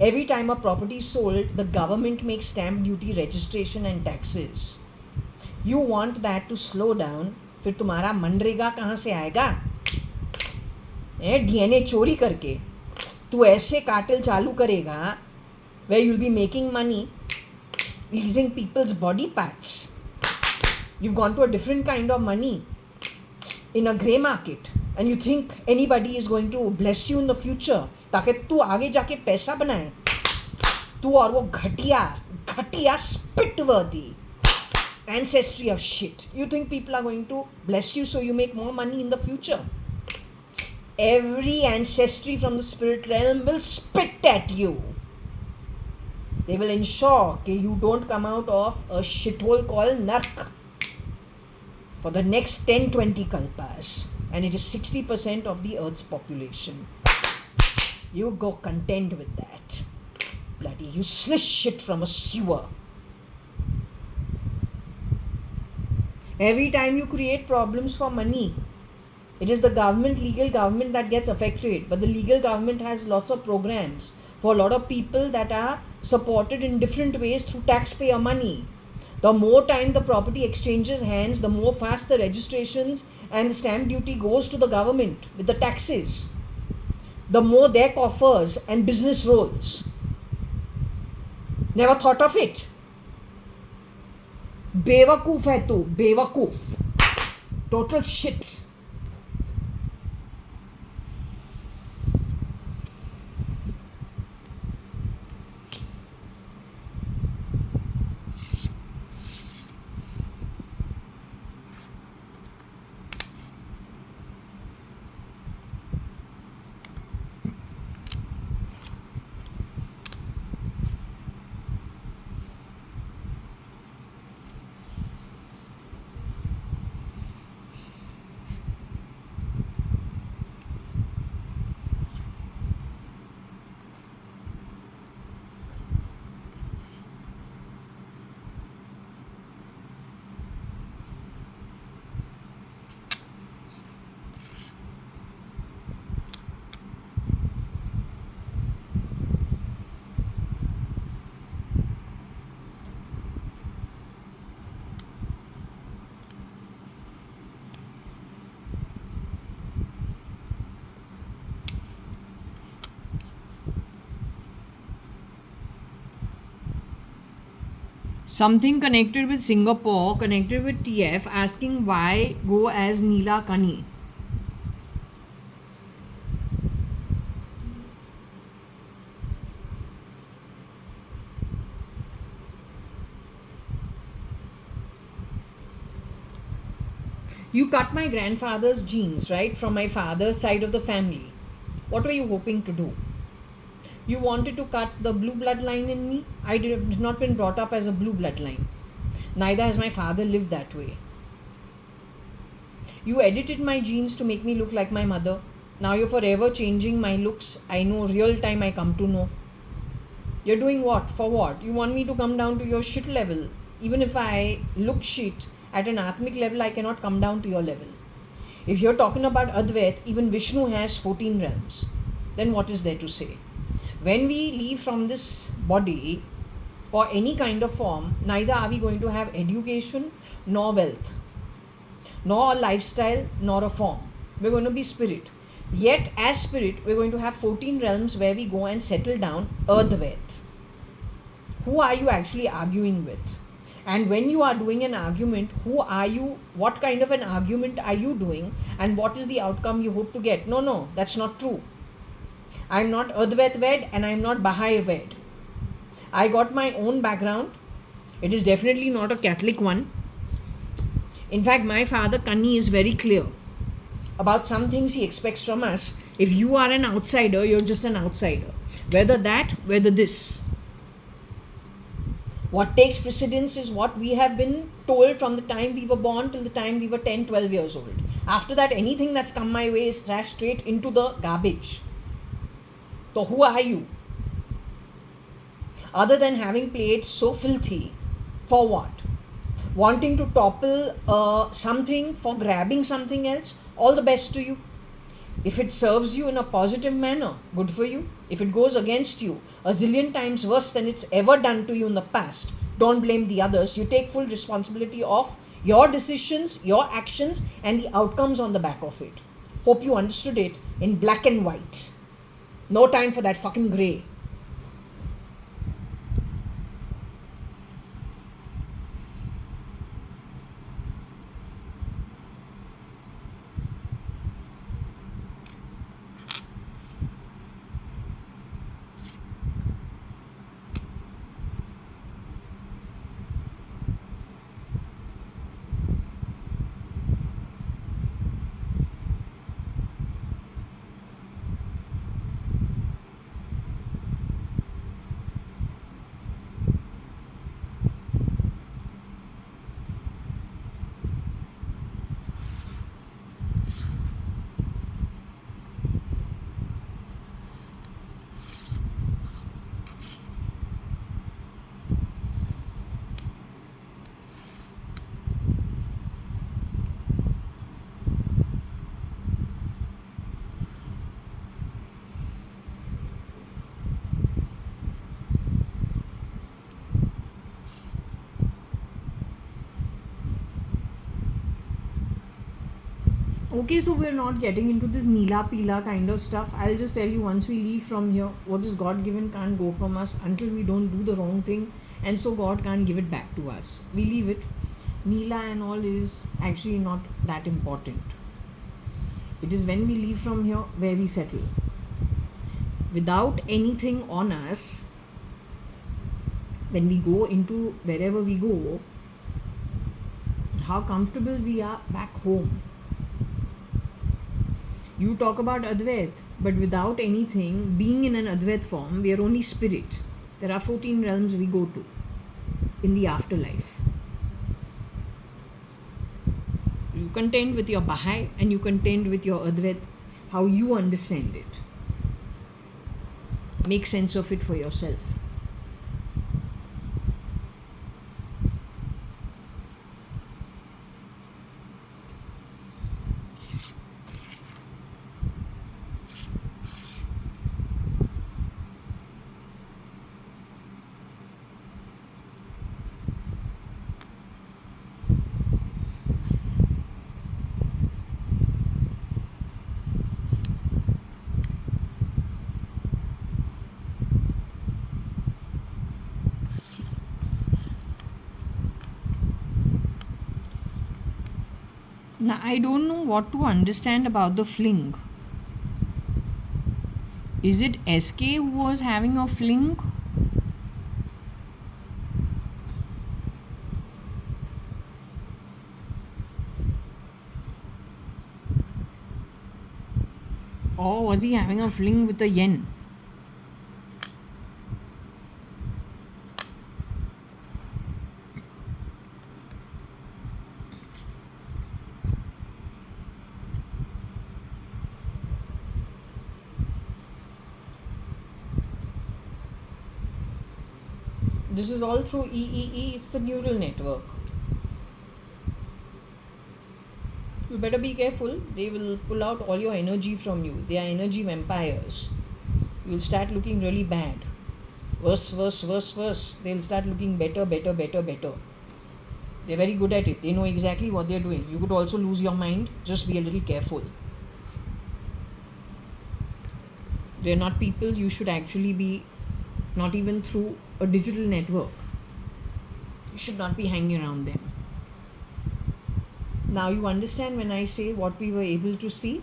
Every time a property is sold, the government makes stamp duty, registration and taxes. You want that to slow down, फिर तुम्हारा मनरेगा कहाँ से आएगा? DNA चोरी करके तू ऐसे cartel चालू करेगा where you'll be making money leasing people's body parts. You've gone to a different kind of money in a grey market and you think anybody is going to bless you in the future ताकि तू आगे जाके पैसा बनाए. तू और वो घटिया spit worthy ancestry of shit. You think people are going to bless you so you make more money in the future? Every ancestry from the spirit realm will spit at you. They will ensure that you don't come out of a shithole called Nark for the next 10-20 kalpas. And it is 60% of the earth's population. You go contend with that. Bloody useless shit from a sewer. Every time you create problems for money, it is the legal government that gets affected. But the legal government has lots of programs for a lot of people that are supported in different ways through taxpayer money. The more time the property exchanges hands, the more fast the registrations and the stamp duty goes to the government with the taxes. The more their coffers and business rolls. Never thought of it? बेवकूफ है तू, बेवकूफ. Total shit. Something connected with Singapore, connected with TF, asking why go as Neela Kani. You cut my grandfather's genes, right, from my father's side of the family. What were you hoping to do? You wanted to cut the blue bloodline in me? I did not been brought up as a blue bloodline. Neither has my father lived that way. You edited my genes to make me look like my mother. Now you're forever changing my looks. I know real time I come to know. You're doing what? For what? You want me to come down to your shit level. Even if I look shit at an atmic level, I cannot come down to your level. If you're talking about Advait, even Vishnu has 14 realms. Then what is there to say? When we leave from this body or any kind of form, neither are we going to have education nor wealth, nor a lifestyle, nor a form. We're going to be spirit. Yet, as spirit, we're going to have 14 realms where we go and settle down Advait. Who are you actually arguing with? And when you are doing an argument, who are you? What kind of an argument are you doing? And what is the outcome you hope to get? No, that's not true. I'm not Advait Ved and I'm not Baha'i Ved. I got my own background. It is definitely not a Catholic one. In fact, my father Kani is very clear about some things he expects from us. If you are an outsider, you're just an outsider. Whether that, whether this. What takes precedence is what we have been told from the time we were born till the time we were 10, 12 years old. After that, anything that's come my way is thrashed straight into the garbage. So who are you? Other than having played so filthy, for what? Wanting to topple something for grabbing something else? All the best to you. If it serves you in a positive manner, good for you. If it goes against you, a zillion times worse than it's ever done to you in the past, don't blame the others. You take full responsibility of your decisions, your actions, and the outcomes on the back of it. Hope you understood it in black and white. No time for that fucking grey. Okay, so we're not getting into this Neela Pila kind of stuff. I'll just tell you, once we leave from here, what is God given can't go from us until we don't do the wrong thing, and so God can't give it back to us. We leave it. Neela and all is actually not that important. It is when we leave from here where we settle. Without anything on us, when we go into wherever we go, how comfortable we are back home. You talk about Advait, but without anything, being in an Advait form, we are only spirit. There are 14 realms we go to in the afterlife. You contend with your Baha'i and you contend with your Advait, how you understand it. Make sense of it for yourself. Now, I don't know what to understand about the fling. Is it SK who was having a fling? Or was he having a fling with a yen? This is all through EEE, it's the neural network. You better be careful. They will pull out all your energy from you. They are energy vampires. You will start looking really bad. Worse, worse, worse, worse. They'll start looking better, better, better, better. They're very good at it. They know exactly what they're doing. You could also lose your mind. Just be a little careful. They're not people you should actually be, not even through a digital network. You should not be hanging around them. Now you understand when I say what we were able to see,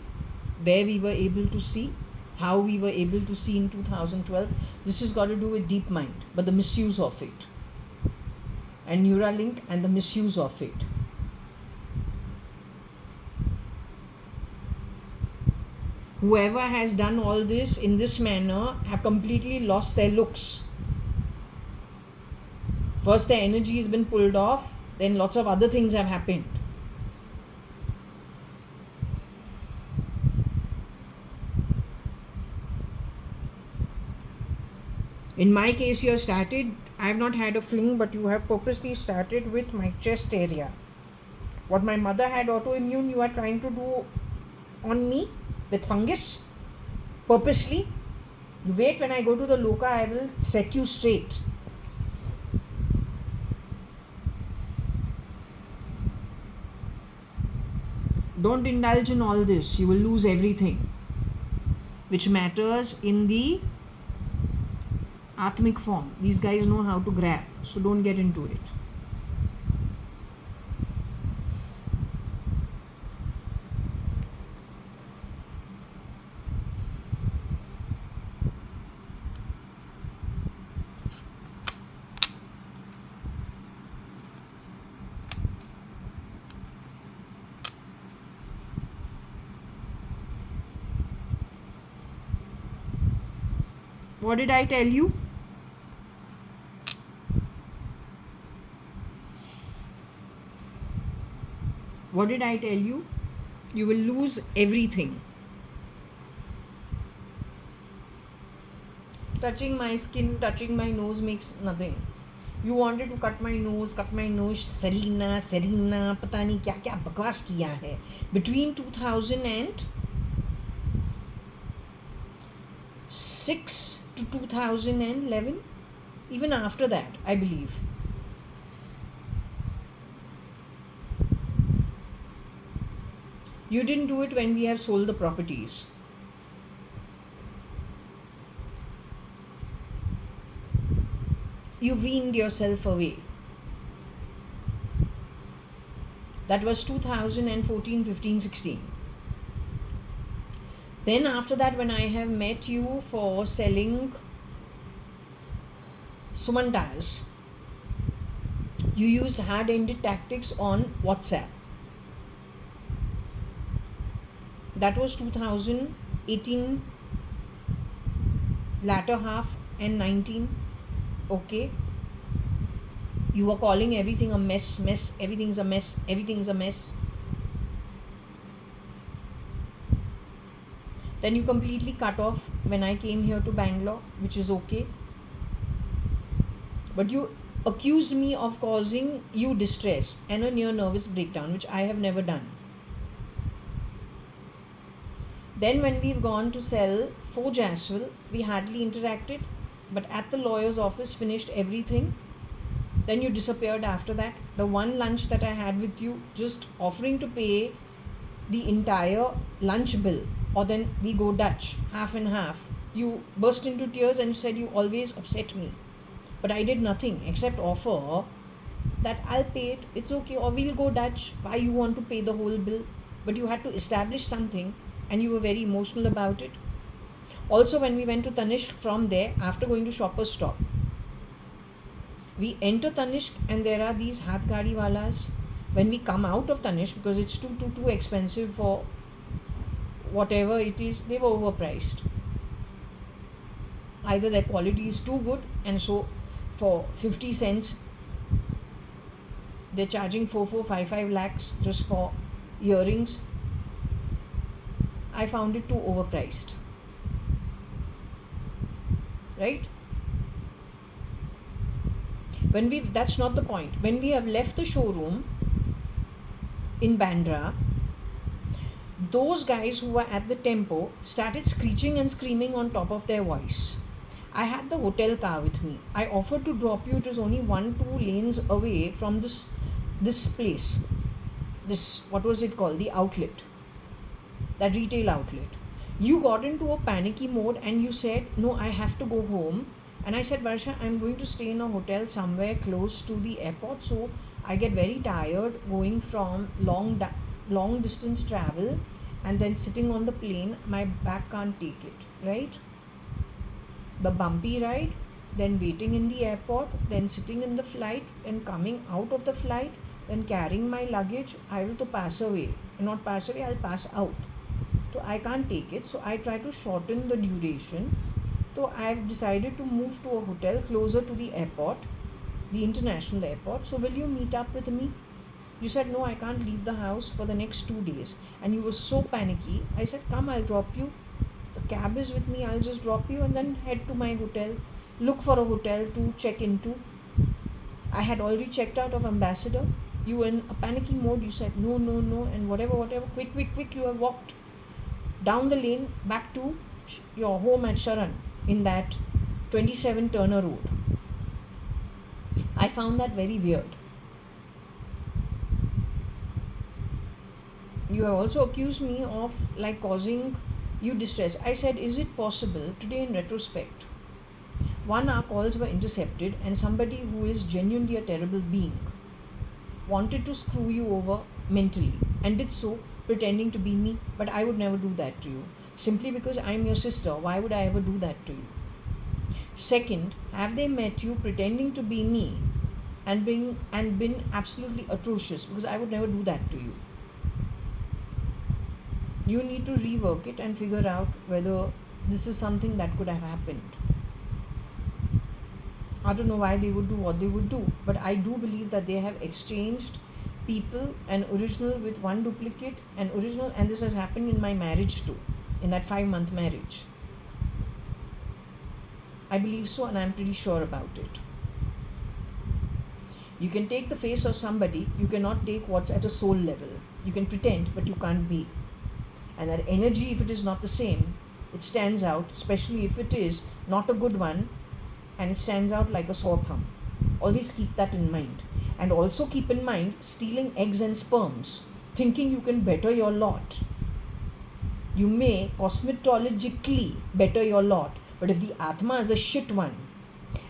where we were able to see, how we were able to see in 2012. This has got to do with deep mind, but the misuse of it. And Neuralink and the misuse of it. Whoever has done all this in this manner have completely lost their looks. First their energy has been pulled off, then lots of other things have happened. In my case, you have started, I have not had a fling, but you have purposely started with my chest area. What my mother had autoimmune, you are trying to do on me with fungus, purposely. Wait, when I go to the Loka, I will set you straight. Don't indulge in all this, you will lose everything which matters in the Atmic form. These guys know how to grab, so don't get into it. What did I tell you? What did I tell you? You will lose everything. Touching my skin, touching my nose makes nothing. You wanted to cut my nose, Serena, पता नहीं क्या क्या बकवास किया है. Between 2006 to 2011, even after that, I believe. You didn't do it when we have sold the properties. You weaned yourself away. That was 2014, 15, 16. Then after that, when I have met you for selling Suman tires, you used hard-ended tactics on WhatsApp. That was 2018, latter half, and 19. Okay. You were calling everything a mess, everything's a mess. Then you completely cut off when I came here to Bangalore, which is okay. But you accused me of causing you distress and a near nervous breakdown, which I have never done. Then when we've gone to sell Forge as well, we hardly interacted, but at the lawyer's office finished everything. Then you disappeared after that. The one lunch that I had with you, just offering to pay the entire lunch bill, or then we go Dutch, half and half. You burst into tears and said you always upset me. But I did nothing except offer that I'll pay it, it's okay, or we'll go Dutch. Why you want to pay the whole bill? But you had to establish something and you were very emotional about it. Also, when we went to Tanishq from there, after going to Shoppers Stop, we enter Tanishq and there are these Hath Gadi Walas. When we come out of Tanishq, because it's too expensive for whatever it is, they were overpriced. Either their quality is too good, and so for 50 cents they're charging 4,455 lakhs just for earrings. I found it too overpriced, right? That's not the point. When we have left the showroom in Bandra, those guys who were at the tempo started screeching and screaming on top of their voice. I had the hotel car with me. I offered to drop you. It was only 1-2 lanes away from this place. This, what was it called? The outlet. That retail outlet. You got into a panicky mode and you said, no, I have to go home. And I said, Varsha, I'm going to stay in a hotel somewhere close to the airport. So I get very tired going from long distance travel, and then sitting on the plane, my back can't take it, right? The bumpy ride, then waiting in the airport, then sitting in the flight, and coming out of the flight, then carrying my luggage, I will to pass away. Not pass away, I'll pass out. So I can't take it. So I try to shorten the duration. So I've decided to move to a hotel closer to the airport, the international airport. So will you meet up with me? You said, no, I can't leave the house for the next 2 days. And you were so panicky. I said, come, I'll drop you. The cab is with me. I'll just drop you and then head to my hotel. Look for a hotel to check into. I had already checked out of Ambassador. You were in a panicking mode. You said, no, and whatever, quick. You have walked down the lane back to your home at Sharan in that 27 Turner Road. I found that very weird. You have also accused me of like causing you distress. I said, is it possible today in retrospect, one, our calls were intercepted and somebody who is genuinely a terrible being wanted to screw you over mentally and did so pretending to be me, but I would never do that to you. Simply because I'm your sister, why would I ever do that to you? Second, have they met you pretending to be me and been absolutely atrocious? Because I would never do that to you. You need to rework it and figure out whether this is something that could have happened. I don't know why they would do what they would do, but I do believe that they have exchanged people, an original with one duplicate, an original, and this has happened in my marriage too, in that 5-month marriage. I believe so, and I'm pretty sure about it. You can take the face of somebody, you cannot take what's at a soul level. You can pretend, but you can't be. And that energy, if it is not the same, it stands out, especially if it is not a good one, and it stands out like a sore thumb. Always keep that in mind. And also keep in mind stealing eggs and sperms, thinking you can better your lot. You may cosmetologically better your lot, but if the Atma is a shit one,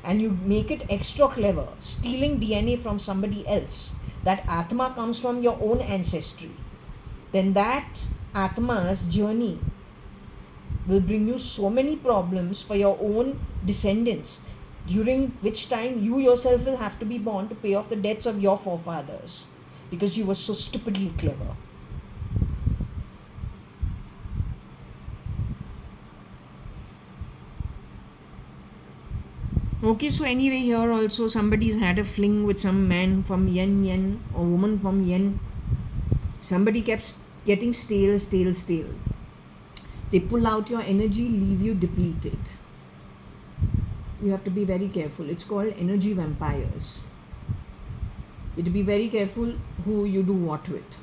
and you make it extra clever, stealing DNA from somebody else, that Atma comes from your own ancestry, then that Atma's journey will bring you so many problems for your own descendants, during which time you yourself will have to be born to pay off the debts of your forefathers because you were so stupidly clever. Okay, so anyway, here also somebody's had a fling with some man from Yen or woman from Yen. Somebody kept getting stale. They pull out your energy, leave you depleted. You have to be very careful. It's called energy vampires. You have to be very careful who you do what with.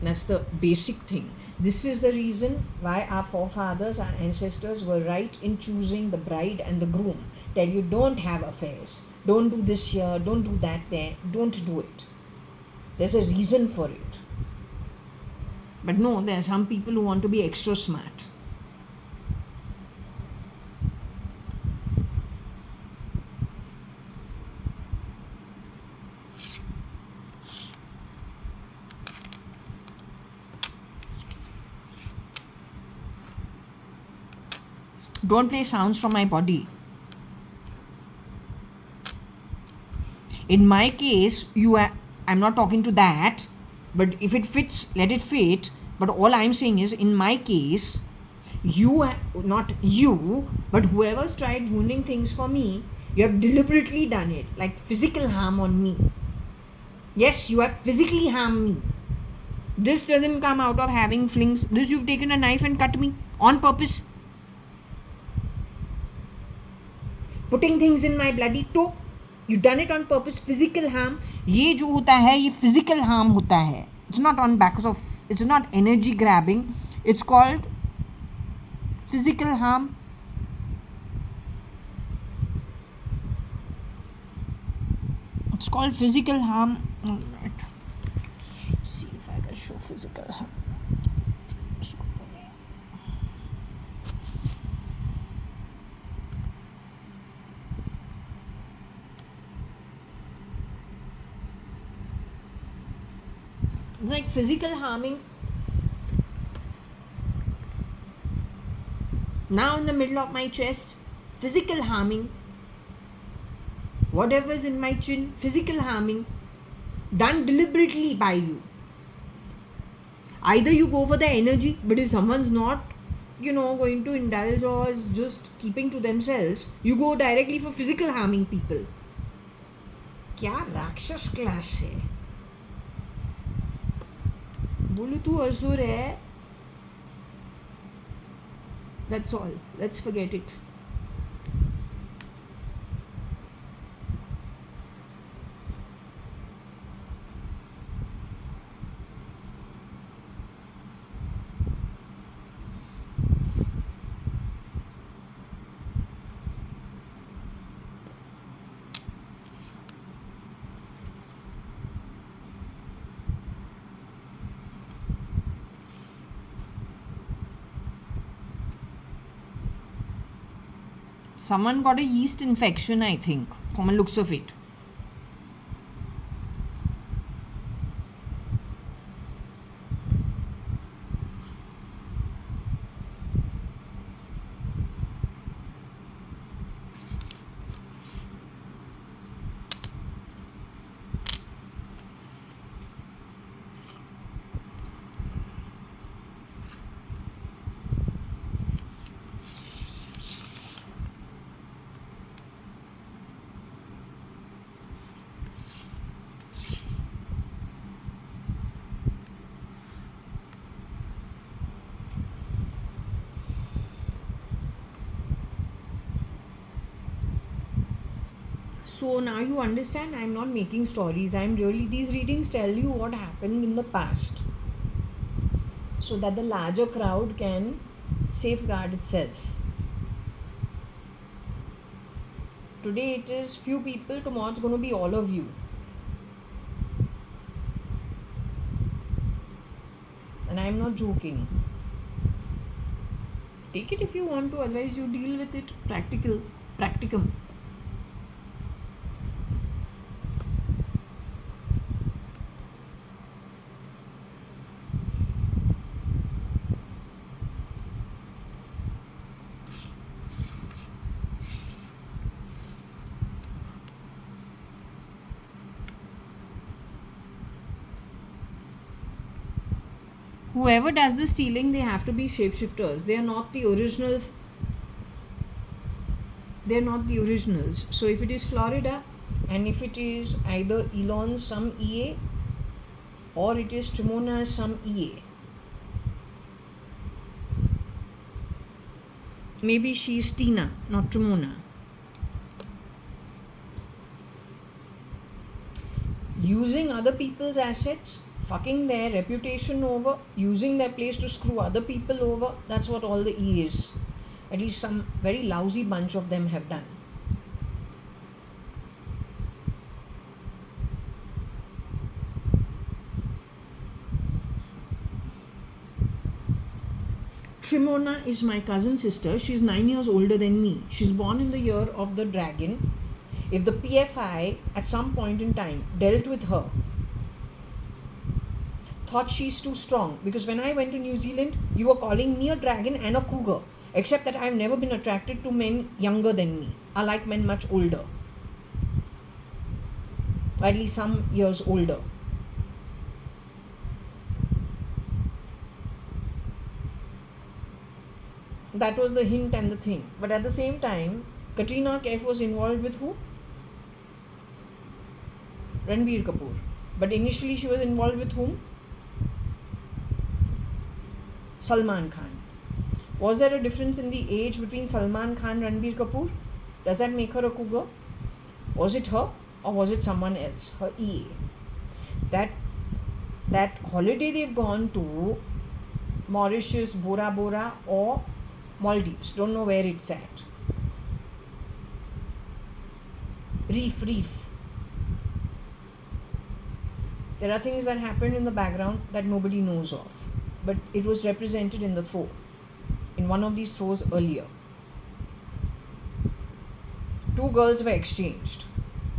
That's the basic thing. This is the reason why our forefathers, our ancestors were right in choosing the bride and the groom. Tell you, don't have affairs. Don't do this here, don't do that there. Don't do it. There's a reason for it. But no, there are some people who want to be extra smart. Don't play sounds from my body. In my case, I'm not talking to that, but if it fits, let it fit. But all I'm saying is, in my case, not you, but whoever's tried ruining things for me, you have deliberately done it, like physical harm on me. Yes, you have physically harmed me. This doesn't come out of having flings. This, you've taken a knife and cut me on purpose. Putting things in my bloody toe. You done it on purpose. Physical harm. ये जो होता है, ये physical harm होता है. It's not on back of. It's not energy grabbing. It's called physical harm. It's called physical harm. All right. See if I can show physical harm. It's like physical harming. Now in the middle of my chest, physical harming. Whatever is in my chin, physical harming, done deliberately by you. Either you go for the energy, but if someone's not, going to indulge or is just keeping to themselves, you go directly for physical harming people. क्या राक्षस class है? बोलू तू असुर है? That's all. Let's forget it. Someone got a yeast infection, I think, from the looks of it. So now you understand, I'm not making stories. These readings tell you what happened in the past, so that the larger crowd can safeguard itself. Today it is few people, tomorrow it's going to be all of you. And I'm not joking. Take it if you want to, otherwise you deal with it practicum. Whoever does the stealing, they have to be shapeshifters. They are not the original. They're not the originals. So if it is Florida, and if it is either Elon some EA, or it is Timona some EA. Maybe she's Tina, not Timona. Using other people's assets, fucking their reputation over, using their place to screw other people over, that's what all the E is. At least some very lousy bunch of them have done. Trimona is my cousin sister. She's 9 years older than me. She's born in the year of the dragon. If the PFI at some point in time dealt with her, thought she's too strong, because when I went to New Zealand, you were calling me a dragon and a cougar, except that I've never been attracted to men younger than me. I like men much older, or at least some years older. That was the hint and the thing. But at the same time, Katrina Kaif was involved with who? Ranbir Kapoor. But initially she was involved with whom? Salman Khan. Was there a difference in the age between Salman Khan and Ranbir Kapoor? Does that make her a cougar? Was it her or was it someone else? Her EA. That holiday they've gone to, Mauritius, Bora Bora or Maldives, don't know where it's at. Reef. There are things that happened in the background that nobody knows of, but it was represented in the throw, in one of these throws earlier. 2 girls were exchanged,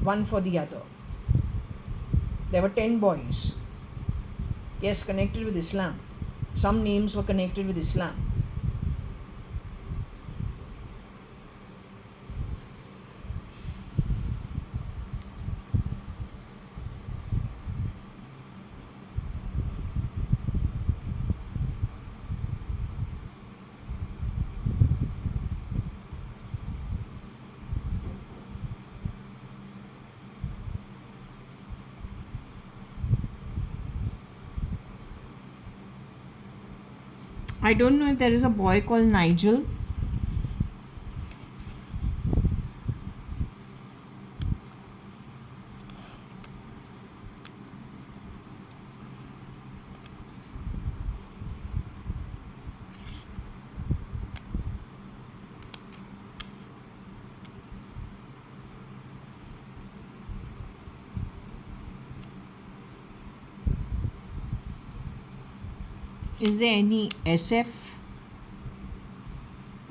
one for the other. There were 10 boys. Yes, connected with Islam. Some names were connected with Islam. I don't know if there is a boy called Nigel. Is there any SF?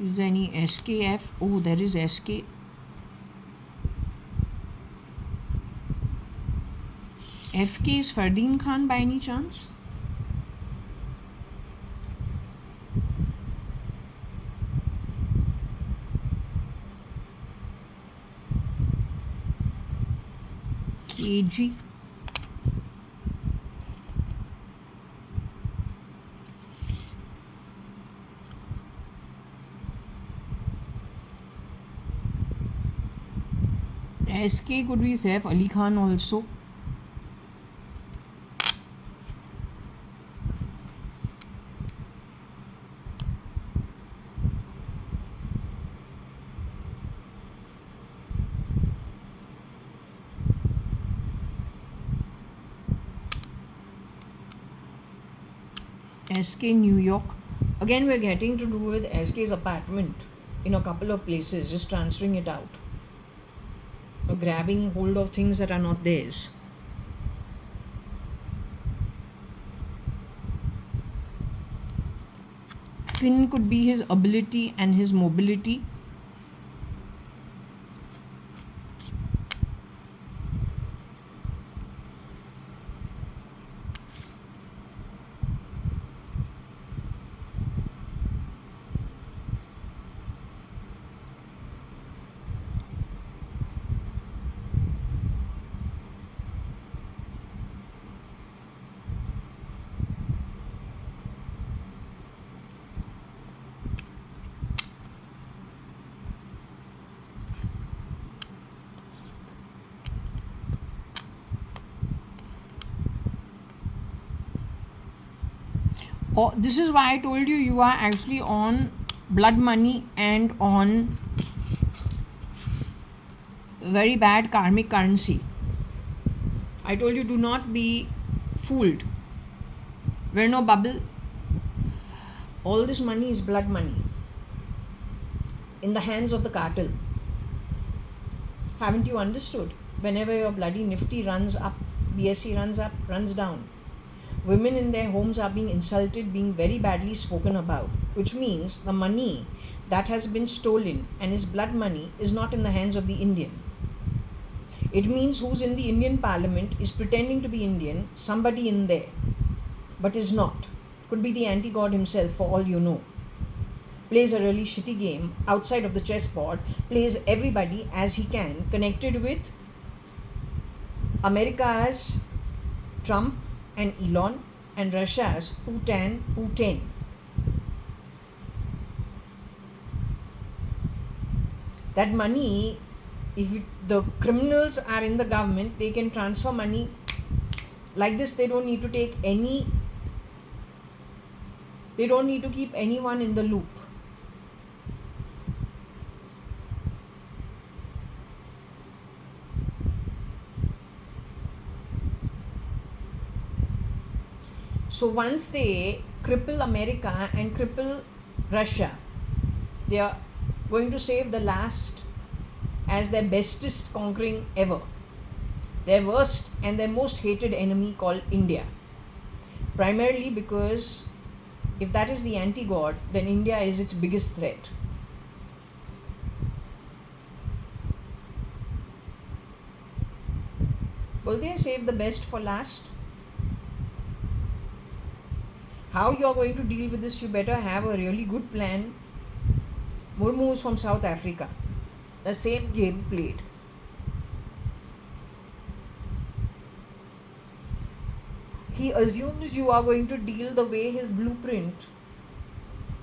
Is there any SKF? Oh, there is SK. FK is Fardeen Khan by any chance? KG. SK could be Saif Ali Khan also. SK New York. Again, we're getting to do with SK's apartment in a couple of places, just transferring it out. Or grabbing hold of things that are not theirs. Finn could be his ability and his mobility. Oh, this is why I told you are actually on blood money and on very bad karmic currency. I told you, do not be fooled. We're no bubble. All this money is blood money in the hands of the cartel. Haven't you understood? Whenever your bloody Nifty runs up, BSE runs up, runs down, women in their homes are being insulted, being very badly spoken about, which means the money that has been stolen and is blood money is not in the hands of the Indian. It means who's in the Indian parliament is pretending to be Indian, somebody in there, but is not. Could be the anti-god himself for all you know. Plays a really shitty game outside of the chessboard, plays everybody as he can, connected with America's Trump and Elon and Russia's Putin. That money, if the criminals are in the government, they can transfer money like this. They don't need to take any, they don't need to keep anyone in the loop. So once they cripple America and cripple Russia, they are going to save the last as their bestest conquering ever, their worst and their most hated enemy called India. Primarily because if that is the anti-god, then India is its biggest threat. Will they save the best for last? How you are going to deal with this, you better have a really good plan. Murmu is from South Africa. The same game played. He assumes you are going to deal the way his blueprint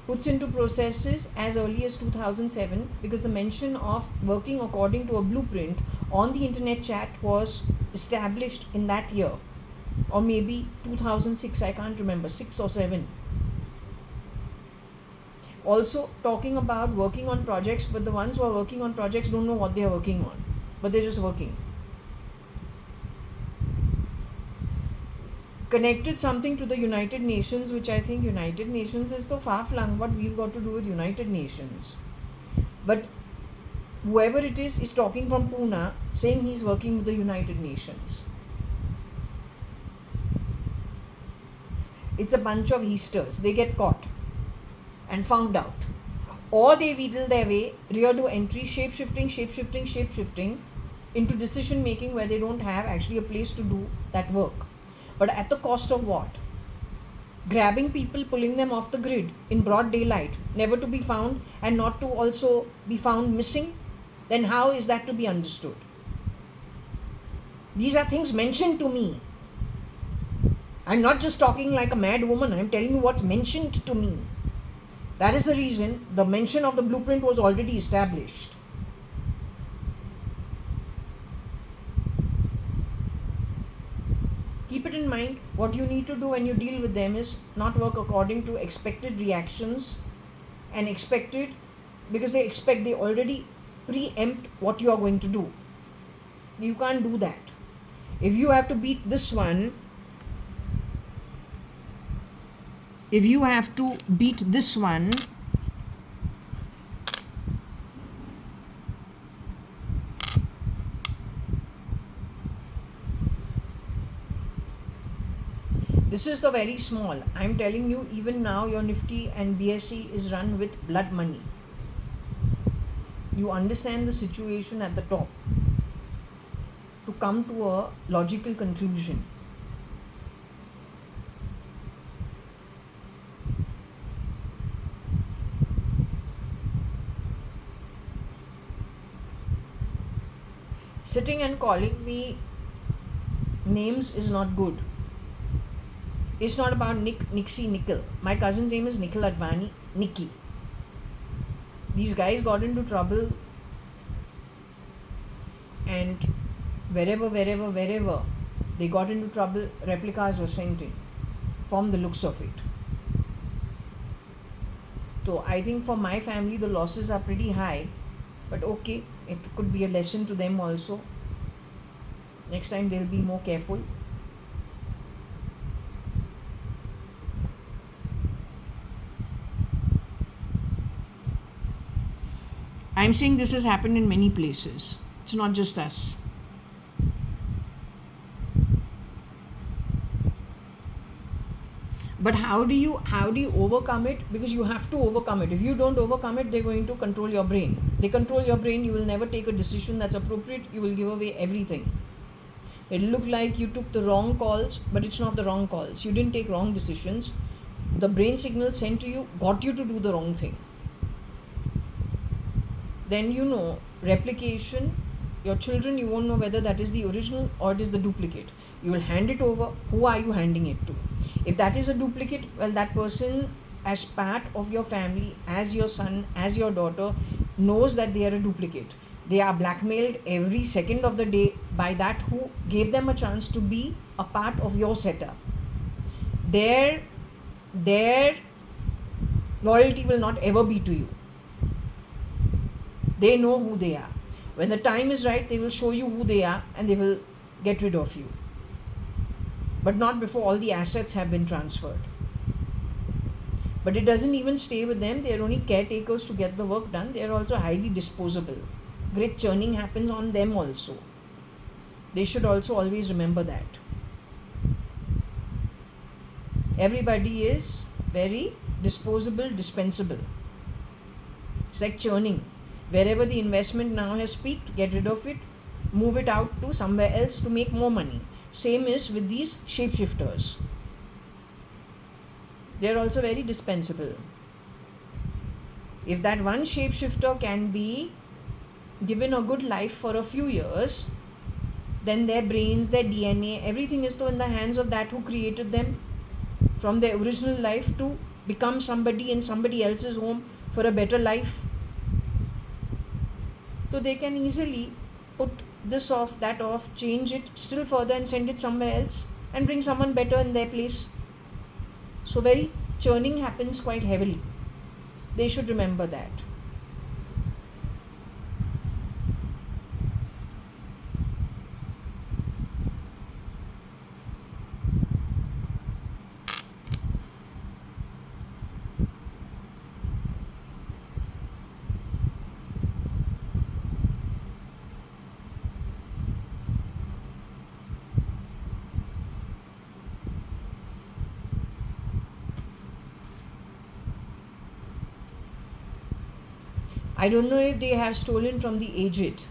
puts into processes as early as 2007, because the mention of working according to a blueprint on the internet chat was established in that year, or maybe 2006, I can't remember, 6 or 7. Also talking about working on projects, but the ones who are working on projects don't know what they are working on, but they're just working. Connected something to the United Nations, which I think United Nations is so far-flung. What we've got to do with United Nations? But whoever it is talking from Pune, saying he's working with the United Nations. It's a bunch of Easters. They get caught and found out. Or they wheedle their way, rear to entry, shape-shifting into decision making where they don't have actually a place to do that work. But at the cost of what? Grabbing people, pulling them off the grid in broad daylight, never to be found, and not to also be found missing? Then how is that to be understood? These are things mentioned to me. I'm not just talking like a mad woman. I'm telling you what's mentioned to me. That is the reason the mention of the blueprint was already established. Keep it in mind. What you need to do when you deal with them is not work according to expected reactions and expected, because they already preempt what you are going to do. You can't do that. If you have to beat this one, this is the very small. I'm telling you, even now your Nifty and BSE is run with blood money. You understand the situation at the top to come to a logical conclusion. Sitting and calling me names is not good. It's not about Nixie, Nikhil. My cousin's name is Nikhil Advani, Nikki. These guys got into trouble, and wherever they got into trouble, replicas were sent in, from the looks of it. So I think for my family the losses are pretty high, but okay, it could be a lesson to them also. Next time they'll be more careful. I'm saying this has happened in many places. It's not just us. But how do you overcome it? Because you have to overcome it. If you don't overcome it, they're going to control your brain. They control your brain, you will never take a decision that's appropriate. You will give away everything. It'll look like you took the wrong calls, but it's not the wrong calls. You didn't take wrong decisions. The brain signal sent to you got you to do the wrong thing. Then replication, your children, you won't know whether that is the original or it is the duplicate. You will hand it over. Who are you handing it to? If that is a duplicate, well, that person as part of your family, as your son, as your daughter, knows that they are a duplicate. They are blackmailed every second of the day by that who gave them a chance to be a part of your setup. Their loyalty will not ever be to you. They know who they are. When the time is right, they will show you who they are and they will get rid of you. But not before all the assets have been transferred. But it doesn't even stay with them. They are only caretakers to get the work done. They are also highly disposable. Great churning happens on them also. They should also always remember that. Everybody is very disposable, dispensable. It's like churning. Wherever the investment now has peaked, get rid of it, move it out to somewhere else to make more money. Same is with these shapeshifters. They are also very dispensable. If that one shapeshifter can be given a good life for a few years, then their brains, their DNA, everything is though in the hands of that who created them from their original life to become somebody in somebody else's home for a better life. So they can easily put this off, that off, change it still further and send it somewhere else and bring someone better in their place. So very churning happens quite heavily. They should remember that. I don't know if they have stolen from the aged.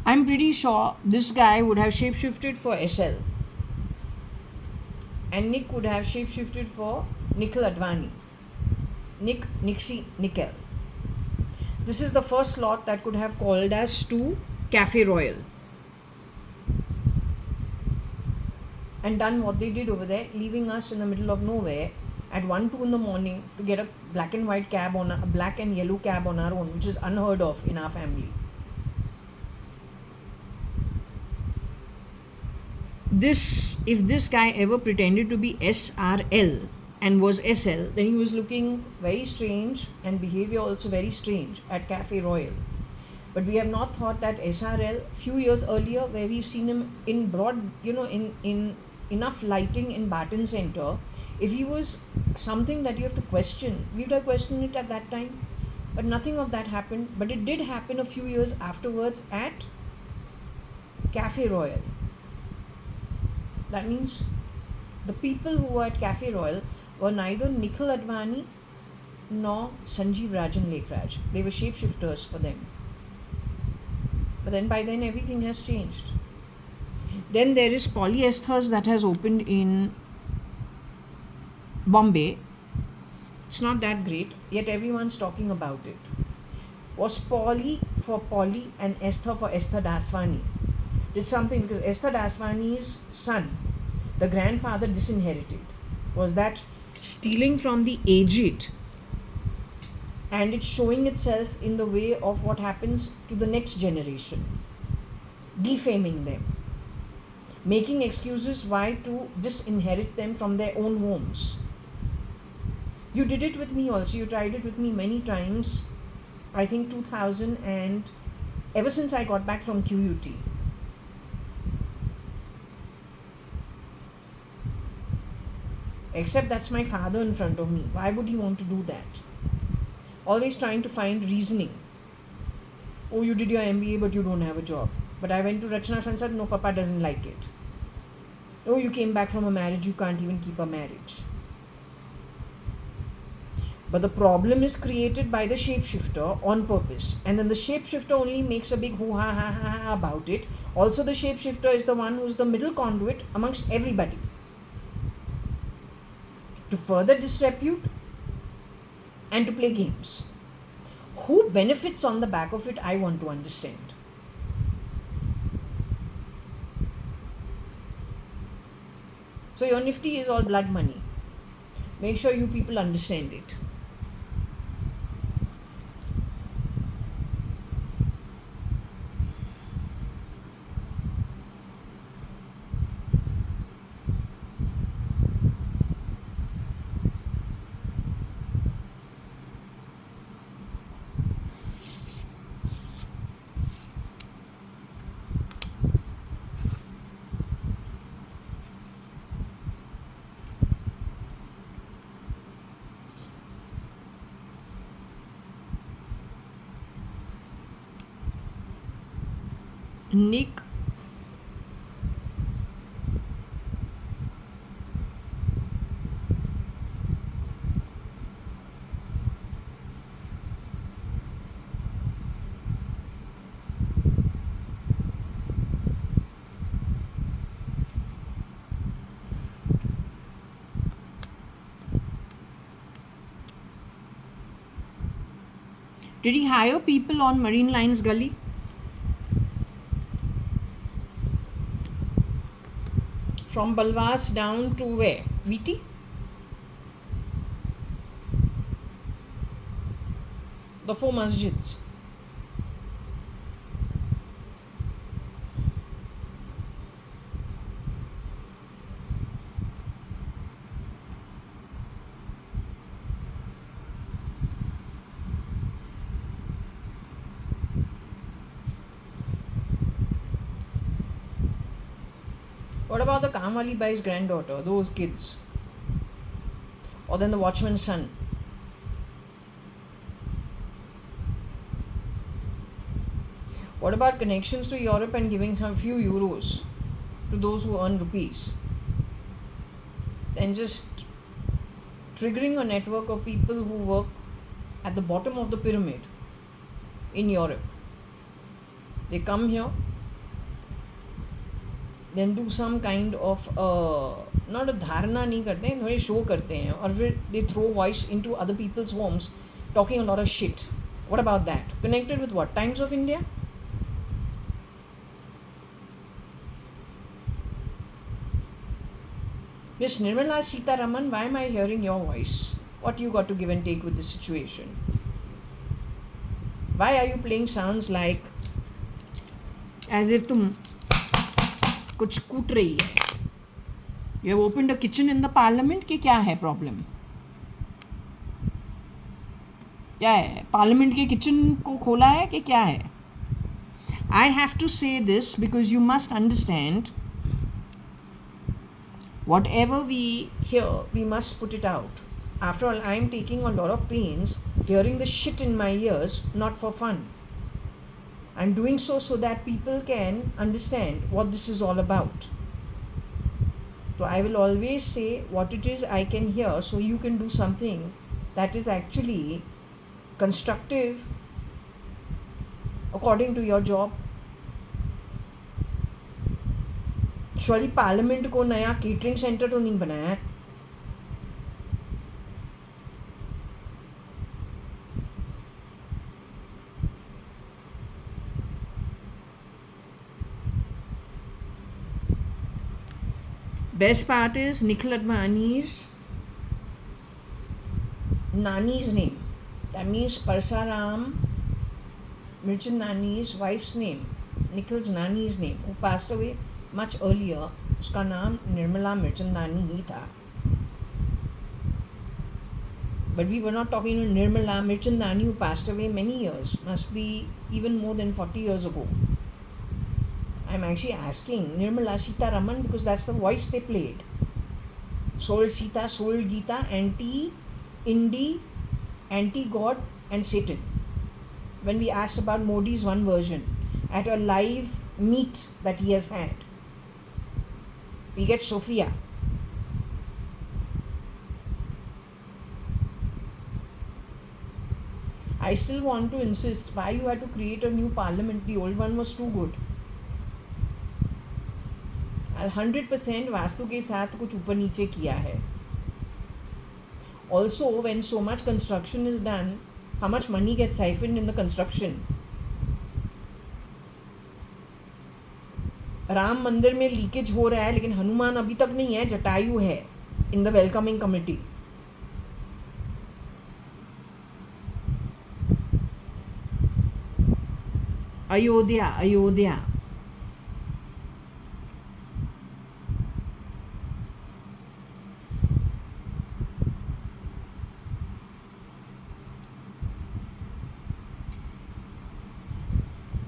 I'm pretty sure this guy would have shapeshifted for SL. And Nick would have shapeshifted for JAYA.ADVANI. Nick, Nixie, Nickel. This is the first slot that could have called us to Cafe Royal and done what they did over there, leaving us in the middle of nowhere at 1-2 in the morning to get a black and white cab on a black and yellow cab on our own, which is unheard of in our family. If this guy ever pretended to be SRL and was SL, then he was looking very strange and behavior also very strange at Cafe Royal. But we have not thought that SRL few years earlier, where we've seen him in broad, in enough lighting in Barton Center, if he was something that you have to question, we would have questioned it at that time. But nothing of that happened. But it did happen a few years afterwards at Cafe Royal. That means the people who were at Cafe Royal were neither Nikhil Advani nor Sanjeev Rajan Lekraj. They were shapeshifters for them. But then by then everything has changed. Then there is Polyesters that has opened in Bombay. It's not that great, yet everyone's talking about it. Was Poly for Poly and Esther for Esther Daswani. Did something because Esther Daswani's son, the grandfather, disinherited. Was that stealing from the aged, and it's showing itself in the way of what happens to the next generation, defaming them, making excuses why to disinherit them from their own homes. You did it with me also. You tried it with me many times. I think 2000 and ever since I got back from QUT. Except that's my father in front of me. Why would he want to do that? Always trying to find reasoning. Oh, you did your MBA but you don't have a job. But I went to Rachna Sansad, no, Papa doesn't like it. Oh, you came back from a marriage, you can't even keep a marriage. But the problem is created by the shapeshifter on purpose. And then the shapeshifter only makes a big hoo-ha-ha-ha-ha about it. Also, the shapeshifter is the one who's the middle conduit amongst everybody. to further disrepute and to play games. Who benefits on the back of it? I want to understand. So your Nifty is all blood money. Make sure you people understand it. Nick did he hire people on Marine Lines Gully? From Balwas down to where? VT? The 4 masjids. What about the Kamali Bai's granddaughter, those kids? Or then the watchman's son? What about connections to Europe and giving some few euros to those who earn rupees? Then just triggering a network of people who work at the bottom of the pyramid in Europe. They come here, then do some kind of not a dharna नहीं करते हैं, थोड़े show करते हैं और फिर they throw voice into other people's homes talking a lot of shit. What about that? Connected with what? Times of India? Miss Nirmala Sitaraman, why am I hearing your voice? What you got to give and take with the situation? Why are you playing sounds like as if तुम कुछ कूट रही है? You have opened a kitchen in the parliament कि क्या है problem? क्या है? Parliament के kitchen को खोला है कि क्या है? I have to say this because you must understand, whatever we hear, we must put it out. After all, I am taking a lot of pains hearing the shit in my ears, not for fun. I'm doing so that people can understand what this is all about. So I will always say what it is I can hear, so you can do something that is actually constructive according to your job. Surely Parliament को नया catering center तो नहीं बनाया है. Best part is Nikhil Advani's Nani's name. That means Parsaram, Mirchan Nani's wife's name. Nikhil's Nani's name, who passed away much earlier. उसका नाम निर्मला मिर्चंदानी ही था. But we were not talking to Nirmala Mirchandani, who passed away many years, must be even more than 40 years ago. I'm actually asking Nirmala Sitaraman because that's the voice they played. Sold Sita, sold Gita, anti-Indie, anti-God and Satan. When we asked about Modi's one version at a live meet that he has had, we get Sophia. I still want to insist why you had to create a new parliament. The old one was too good. 100% vastu के साथ कुछ ऊपर नीचे किया है. Also, when so much construction is done, how much money gets siphoned in the construction? Ram मंदिर में leakage हो रहा है, लेकिन हनुमान अभी तक नहीं है, जटायु है in the welcoming committee. Ayodhya, Ayodhya.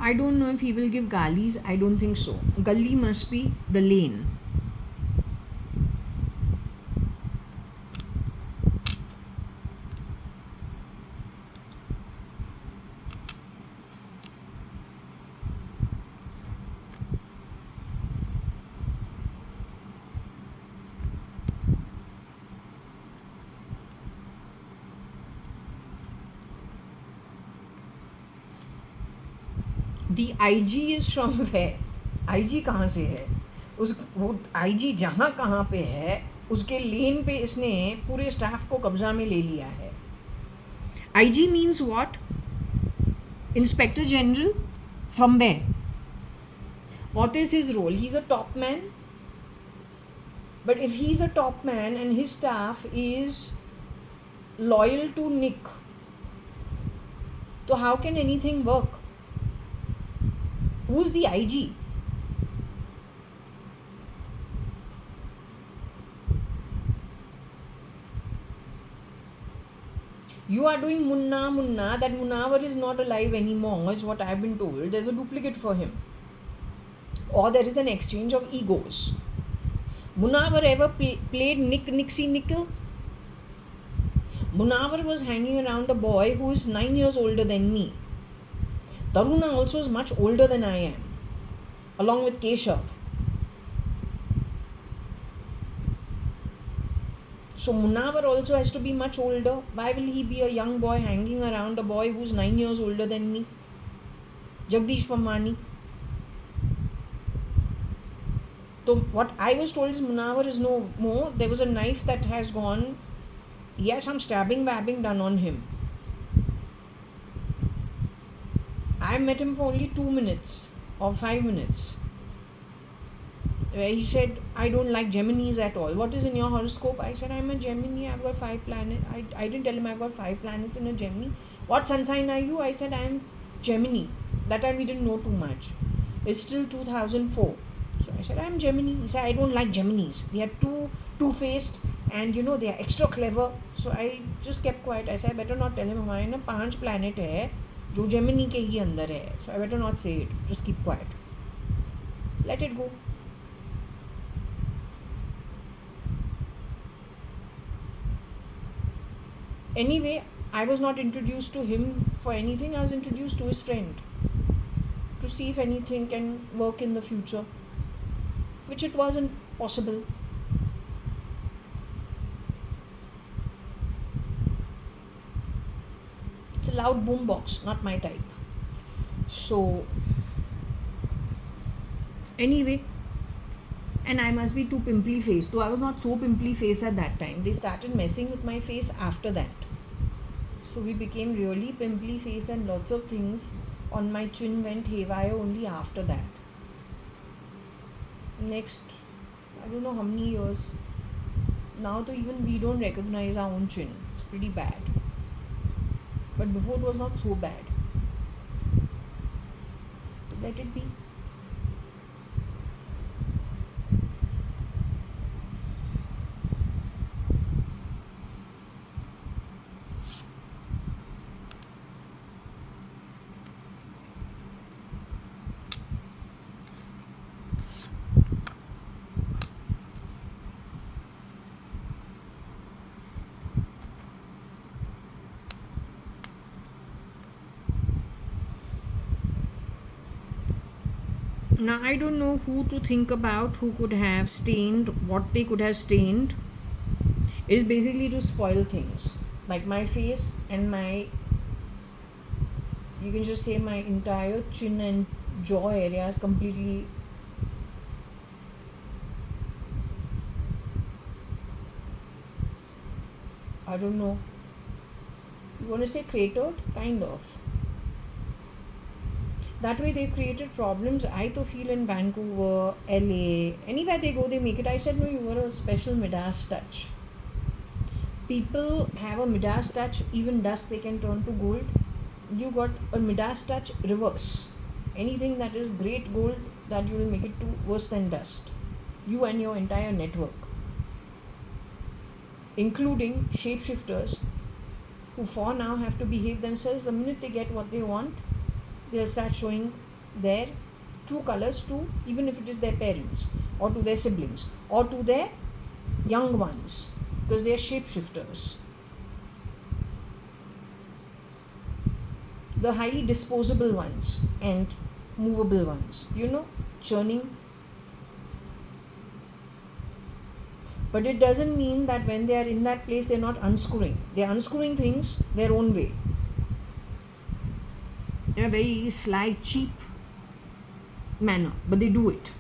I don't know if he will give galis. I don't think so. Gully must be the lane. The IG is from where? IG कहाँ से है? वो IG जहाँ कहाँ पे है उसके लेन पे इसने पूरे स्टाफ को कब्जा में ले लिया है. IG means what? Inspector general from where? What is his role? He is a top man. But if he's a top man and his staff is loyal to Nick, so how can anything work? Who's the IG? You are doing Munna. That Munawar is not alive anymore, is what I've been told. There's a duplicate for him. Or there is an exchange of egos. Munawar ever played Nixie Nickel? Munawar was hanging around a boy who is 9 years older than me. Taruna also is much older than I am, along with Keshav. So Munawar also has to be much older. Why will he be a young boy hanging around a boy who's 9 years older than me? Jagdish Pamani. So what I was told is Munawar is no more. There was a knife that has gone. He has some stabbing done on him. I met him for only 2 minutes or 5 minutes, where he said, I don't like Geminis at all. What is in your horoscope? I said, I'm a Gemini. I've got 5 planets. I didn't tell him I've got 5 planets in a Gemini. What sun sign are you? I said, I'm Gemini. That time we didn't know too much. It's still 2004. So I said, I'm Gemini. He said, I don't like Geminis. They are two-faced and they are extra clever. So I just kept quiet. I said, I better not tell him. हमारे ना 5 planet है जो Gemini के ही अंदर है. So I better not say it. Just keep quiet. Let it go. Anyway, I was not introduced to him for anything. I was introduced to his friend to see if anything can work in the future, which it wasn't possible. It's a loud boombox, not my type. So anyway, and I must be too pimply faced, though I was not so pimply faced at that time. They started messing with my face after that. So we became really pimply faced, and lots of things on my chin went haywire only after that. Next, I don't know how many years. Now to even we don't recognize our own chin. It's pretty bad. But before it was not so bad. So let it be. Now I don't know who to think about, who could have stained, what they could have stained. It is basically to spoil things. Like my face and you can just say my entire chin and jaw area is completely I don't know, you want to say cratered? Kind of. That way they created problems. I to feel in Vancouver, LA, anywhere they go, they make it. I said, no, you got a special Midas touch. People have a Midas touch, even dust they can turn to gold. You got a Midas touch reverse. Anything that is great gold, that you will make it to worse than dust. You and your entire network, including shapeshifters who for now have to behave themselves. The minute they get what they want, they'll start showing their true colors to, even if it is their parents or to their siblings or to their young ones, because they are shapeshifters. The highly disposable ones and movable ones, churning. But it doesn't mean that when they are in that place, they're not unscrewing. They're unscrewing things their own way, in a very sly, cheap manner, but they do it.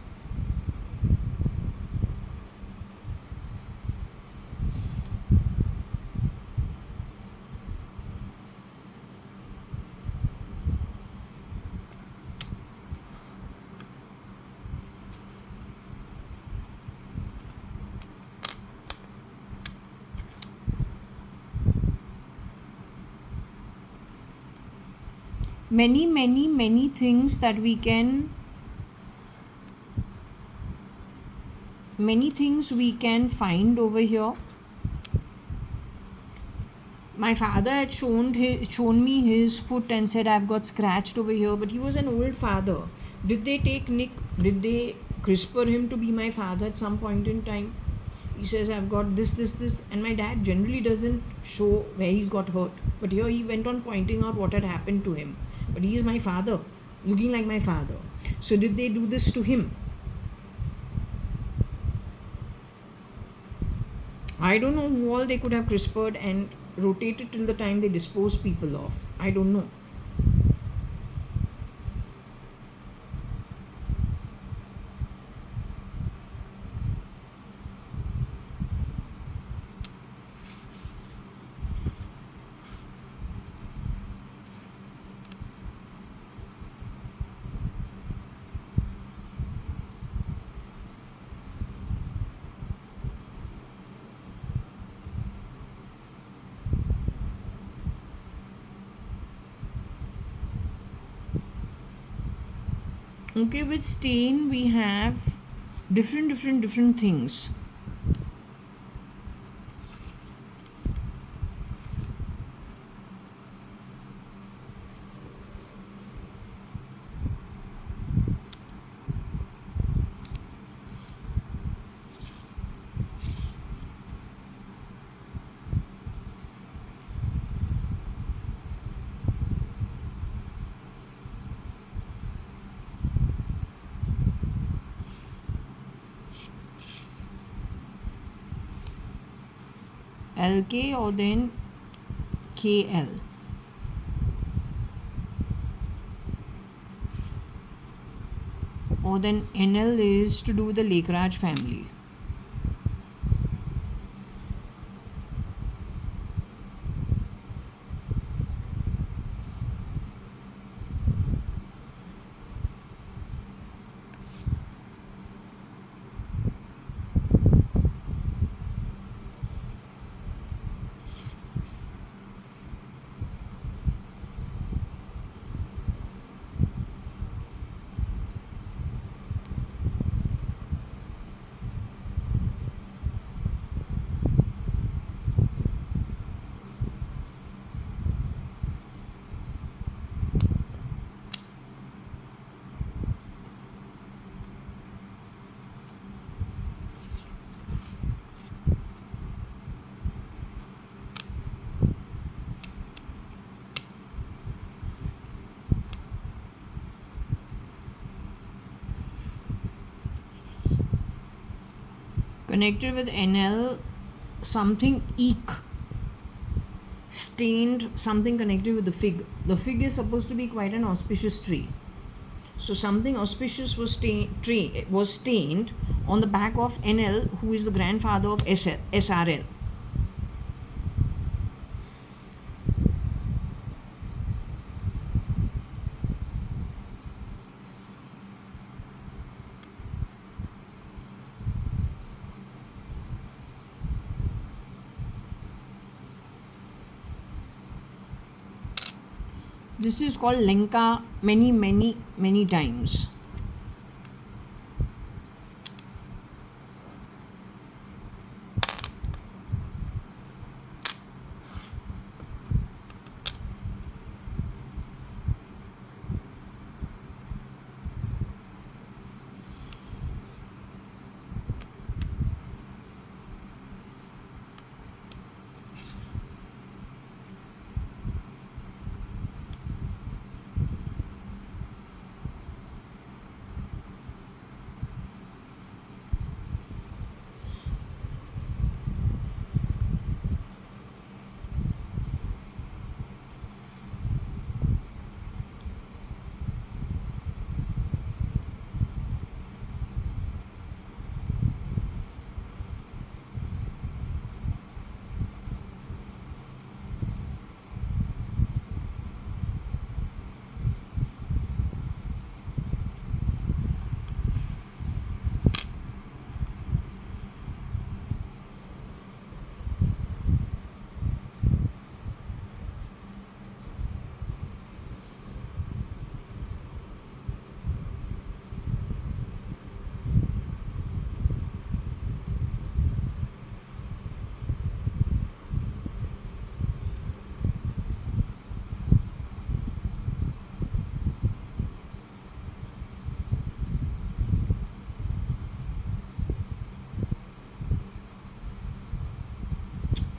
Many things that we can, many things we can find over here. My father had shown me his foot and said, I've got scratched over here, but he was an old father. Did they take Nick? Did they CRISPR him to be my father at some point in time? He says, I've got this, and my dad generally doesn't show where he's got hurt. But here he went on pointing out what had happened to him. But he is my father, looking like my father. So did they do this to him? I don't know who all they could have CRISPR'd and rotated till the time they dispose people off. I don't know. Okay, with stain we have different things. LK or then KL. Or then NL is to do with the Lakraj family. Connected with NL, something eek, stained, something connected with the fig. The fig is supposed to be quite an auspicious tree. So something auspicious was stained on the back of NL, who is the grandfather of SRL. This is called Lenka many, many, many times.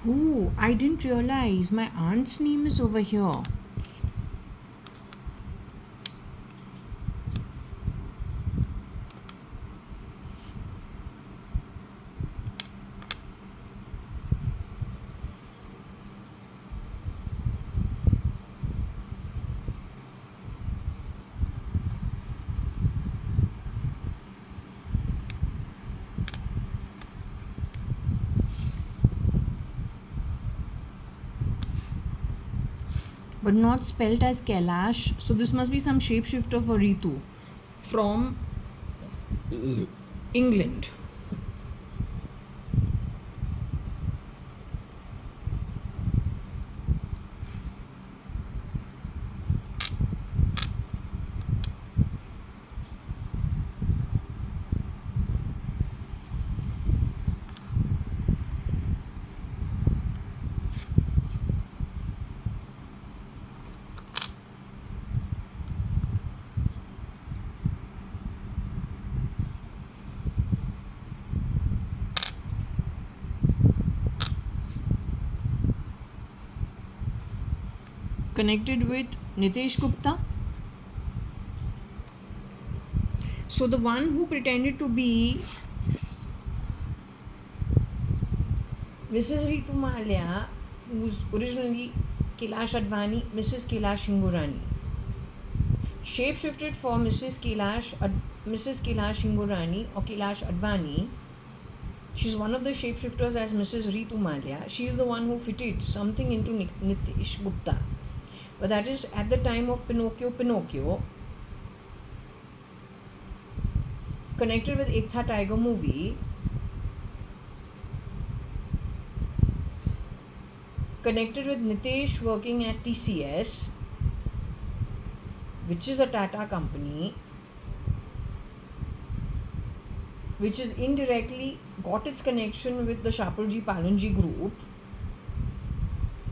Oh, I didn't realize my aunt's name is over here. But not spelt as Kailash. So this must be some shapeshifter for Ritu from England. Connected with Nitesh Gupta. So the one who pretended to be Mrs. Ritu Malia, who's originally Kailash Advani, Mrs. Kailash Hingorani, shapeshifted for Mrs. Kailash Hingorani or Kailash Advani. She's one of the shapeshifters as Mrs. Ritu Malia. She is the one who fitted something into Nitesh Gupta. But that is at the time of Pinocchio, connected with Ek Tha Tiger movie, connected with Nitesh working at TCS, which is a Tata company, which is indirectly got its connection with the Shapoorji Pallonji group.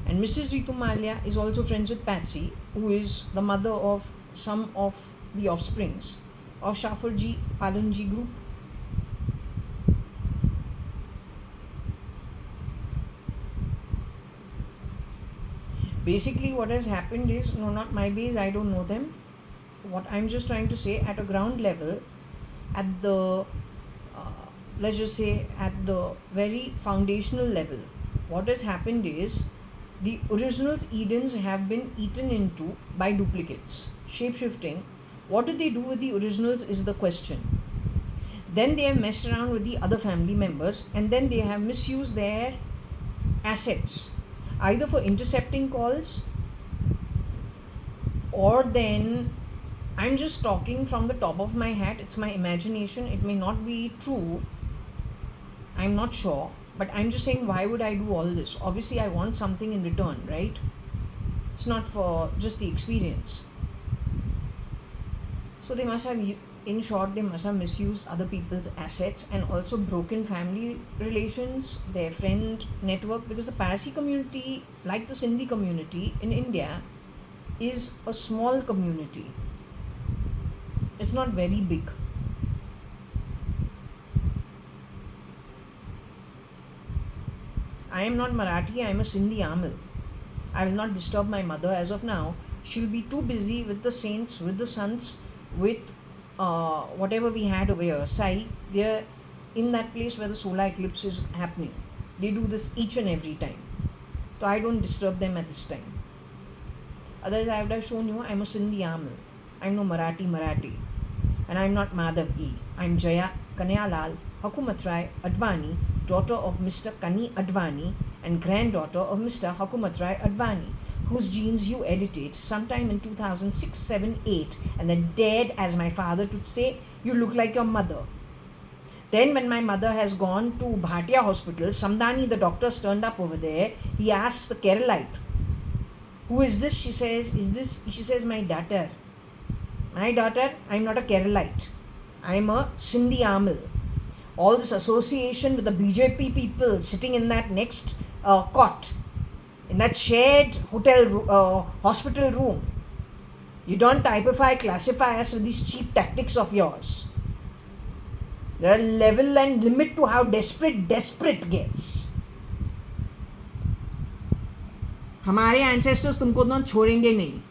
And Mrs. Ritu Malia is also friends with Patsy, who is the mother of some of the offsprings of Shapoorji Pallonji group. Basically, what has happened is, no, not my base, I don't know them. What I'm just trying to say, at a ground level, at the let's just say at the very foundational level, what has happened is the originals Edens have been eaten into by duplicates. Shapeshifting, what did they do with the originals is the question. Then they have messed around with the other family members, and then they have misused their assets, either for intercepting calls, or then, I'm just talking from the top of my hat, it's my imagination, it may not be true, I'm not sure, but I'm just saying, why would I do all this? Obviously I want something in return, right? It's not for just the experience. So they must have, in short, they must have misused other people's assets and also broken family relations, their friend network, because the Parsi community, like the Sindhi community in India, is a small community. It's not very big. I am not Marathi, I am a Sindhi Amil. I will not disturb my mother as of now. She'll be too busy with the saints, with the sons, with whatever we had over here. Sai, they're in that place where the solar eclipse is happening. They do this each and every time. So I don't disturb them at this time. Otherwise, I would have shown you I'm a Sindhi Amil. I'm no Marathi. And I'm not Madhav E. I'm Jaya Kanyalal Hakumatrai Advani, daughter of Mr. Kani Advani and granddaughter of Mr. Hakumatrai Advani, whose genes you edited sometime in 2006, 7, 8, and then dared, as my father to say, you look like your mother. Then when my mother has gone to Bhatia Hospital, Samdani, the doctors turned up over there. He asks the Keralite, who is this? She says, my daughter. My daughter, I'm not a Keralite. I'm a Sindhi Amil. All this association with the BJP people sitting in that next cot, in that shared hospital room. You don't typify, classify us with these cheap tactics of yours. There are level and limit to how desperate gets. हमारे ancestors तुमको तो छोड़ेंगे नहीं.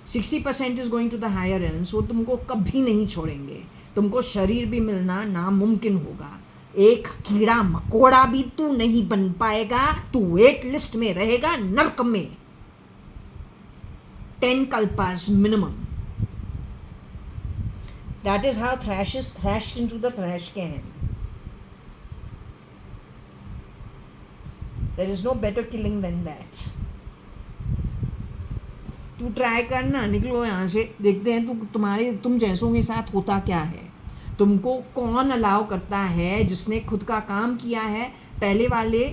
60% is going to the higher realms. वो तुमको कभी नहीं छोड़ेंगे. तुमको शरीर भी मिलना नामुमकिन होगा. एक कीड़ा मकोड़ा भी तू नहीं बन पाएगा. तू वेट लिस्ट में रहेगा, नर्क में. 10 kalpas minimum. That is how thrash is thrashed into the trash can. There is no better killing than that. तू ट्राई करना, निकलो यहाँ से. देखते हैं तुम जैसों के साथ होता क्या है. तुमको कौन अलाउ करता है जिसने खुद का काम किया है पहले वाले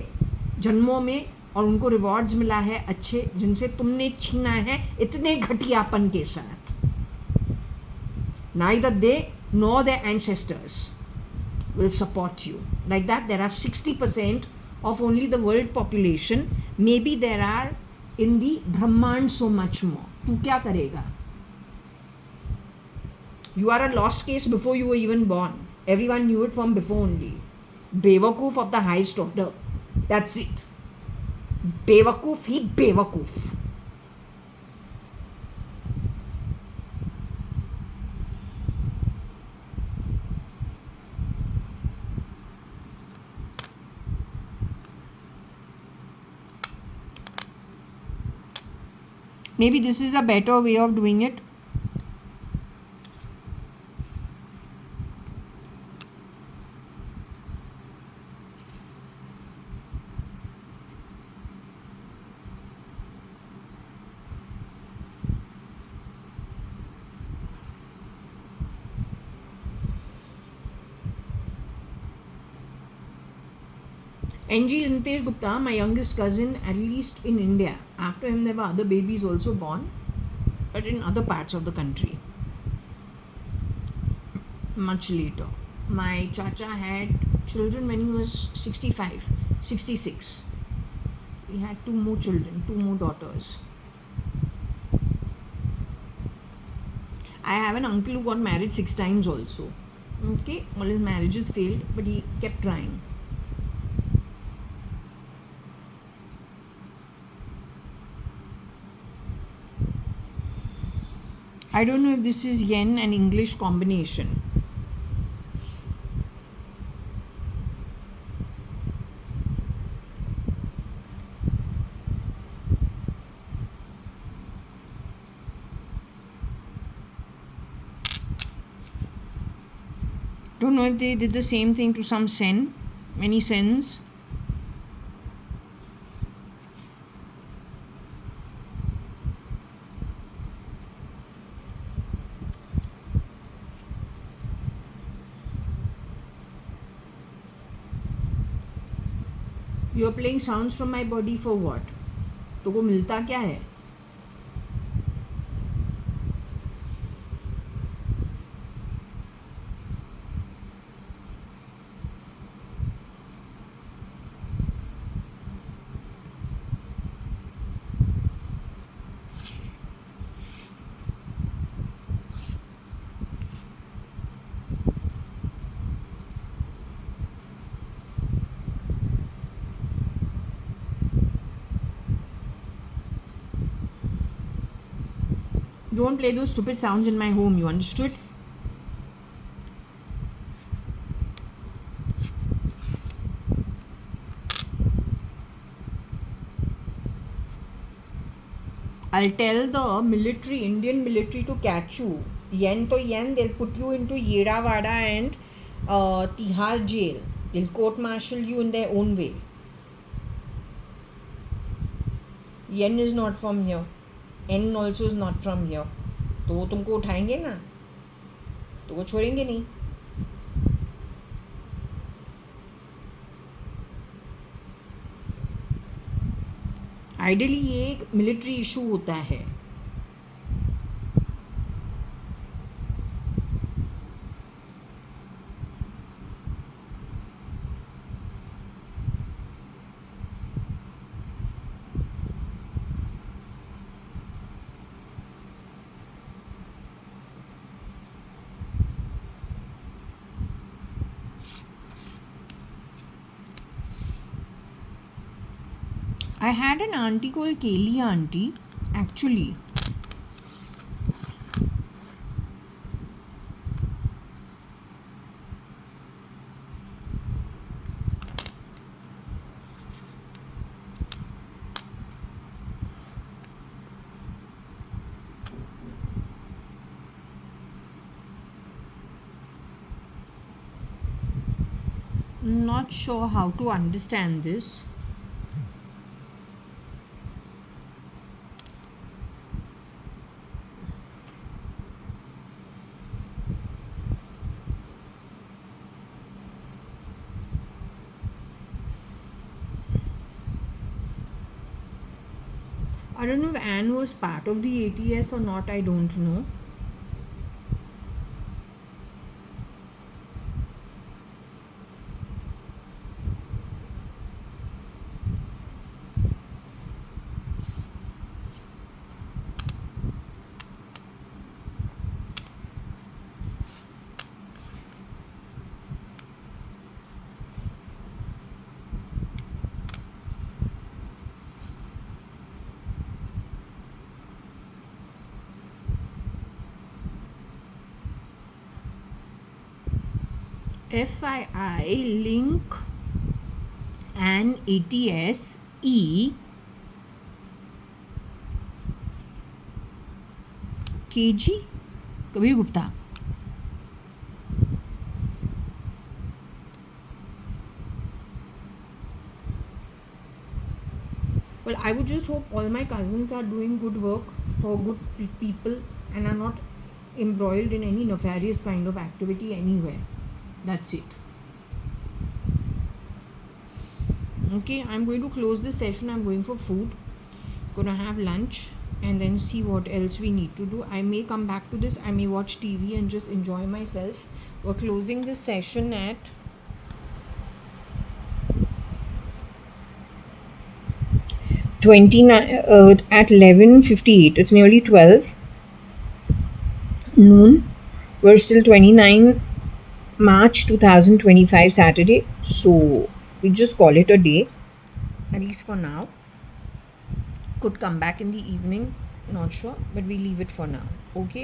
जन्मों में और उनको रिवॉर्ड्स मिला है अच्छे, जिनसे तुमने छीना है इतने घटियापन के साथ. Neither they nor their ancestors will support you. Like that, there are 60% of only the world population. Maybe there are in the Brahmand so much more. तू क्या करेगा? You are a lost case before you were even born. Everyone knew it from before only. Bewakoof of the highest order. That's it. Bewakoof he bewakoof. Maybe this is a better way of doing it. NG Nitesh Gupta, my youngest cousin, at least in India. After him, there were other babies also born, but in other parts of the country. Much later. My chacha had children when he was 65, 66. He had 2 more children, 2 more daughters. I have an uncle who got married 6 times also. Okay, all his marriages failed, but he kept trying. I don't know if this is yen and English combination. Don't know if they did the same thing to some sen, many sens. You are playing sounds from my body for what? तो वो मिलता क्या है? Don't play those stupid sounds in my home, you understood? I'll tell the military, Indian military, to catch you. Yen to yen, they'll put you into JAYA.ADVANI and Tihar jail. They'll court martial you in their own way. Yen is not from here. N also is not from here. तो वो तुमको उठाएंगे ना, तो वो छोड़ेंगे नहीं. Ideally ये एक मिलिट्री इशू होता है. I had an auntie called Kaylee auntie, actually. Not sure how to understand this. I don't know if Anne was part of the ATS or not, I don't know. FII link an ATS E KG Kabir Gupta. Well, I would just hope all my cousins are doing good work for good people and are not embroiled in any nefarious kind of activity anywhere. That's it. Okay, I'm going to close this session. I'm going for food. Gonna have lunch and then see what else we need to do. I may come back to this. I may watch TV and just enjoy myself. We're closing this session at 11:58. It's nearly 12 noon. We're still 29 March 2025 Saturday. So we just call it a day, at least for now. Could come back in the evening, not sure, but we leave it for now. Okay.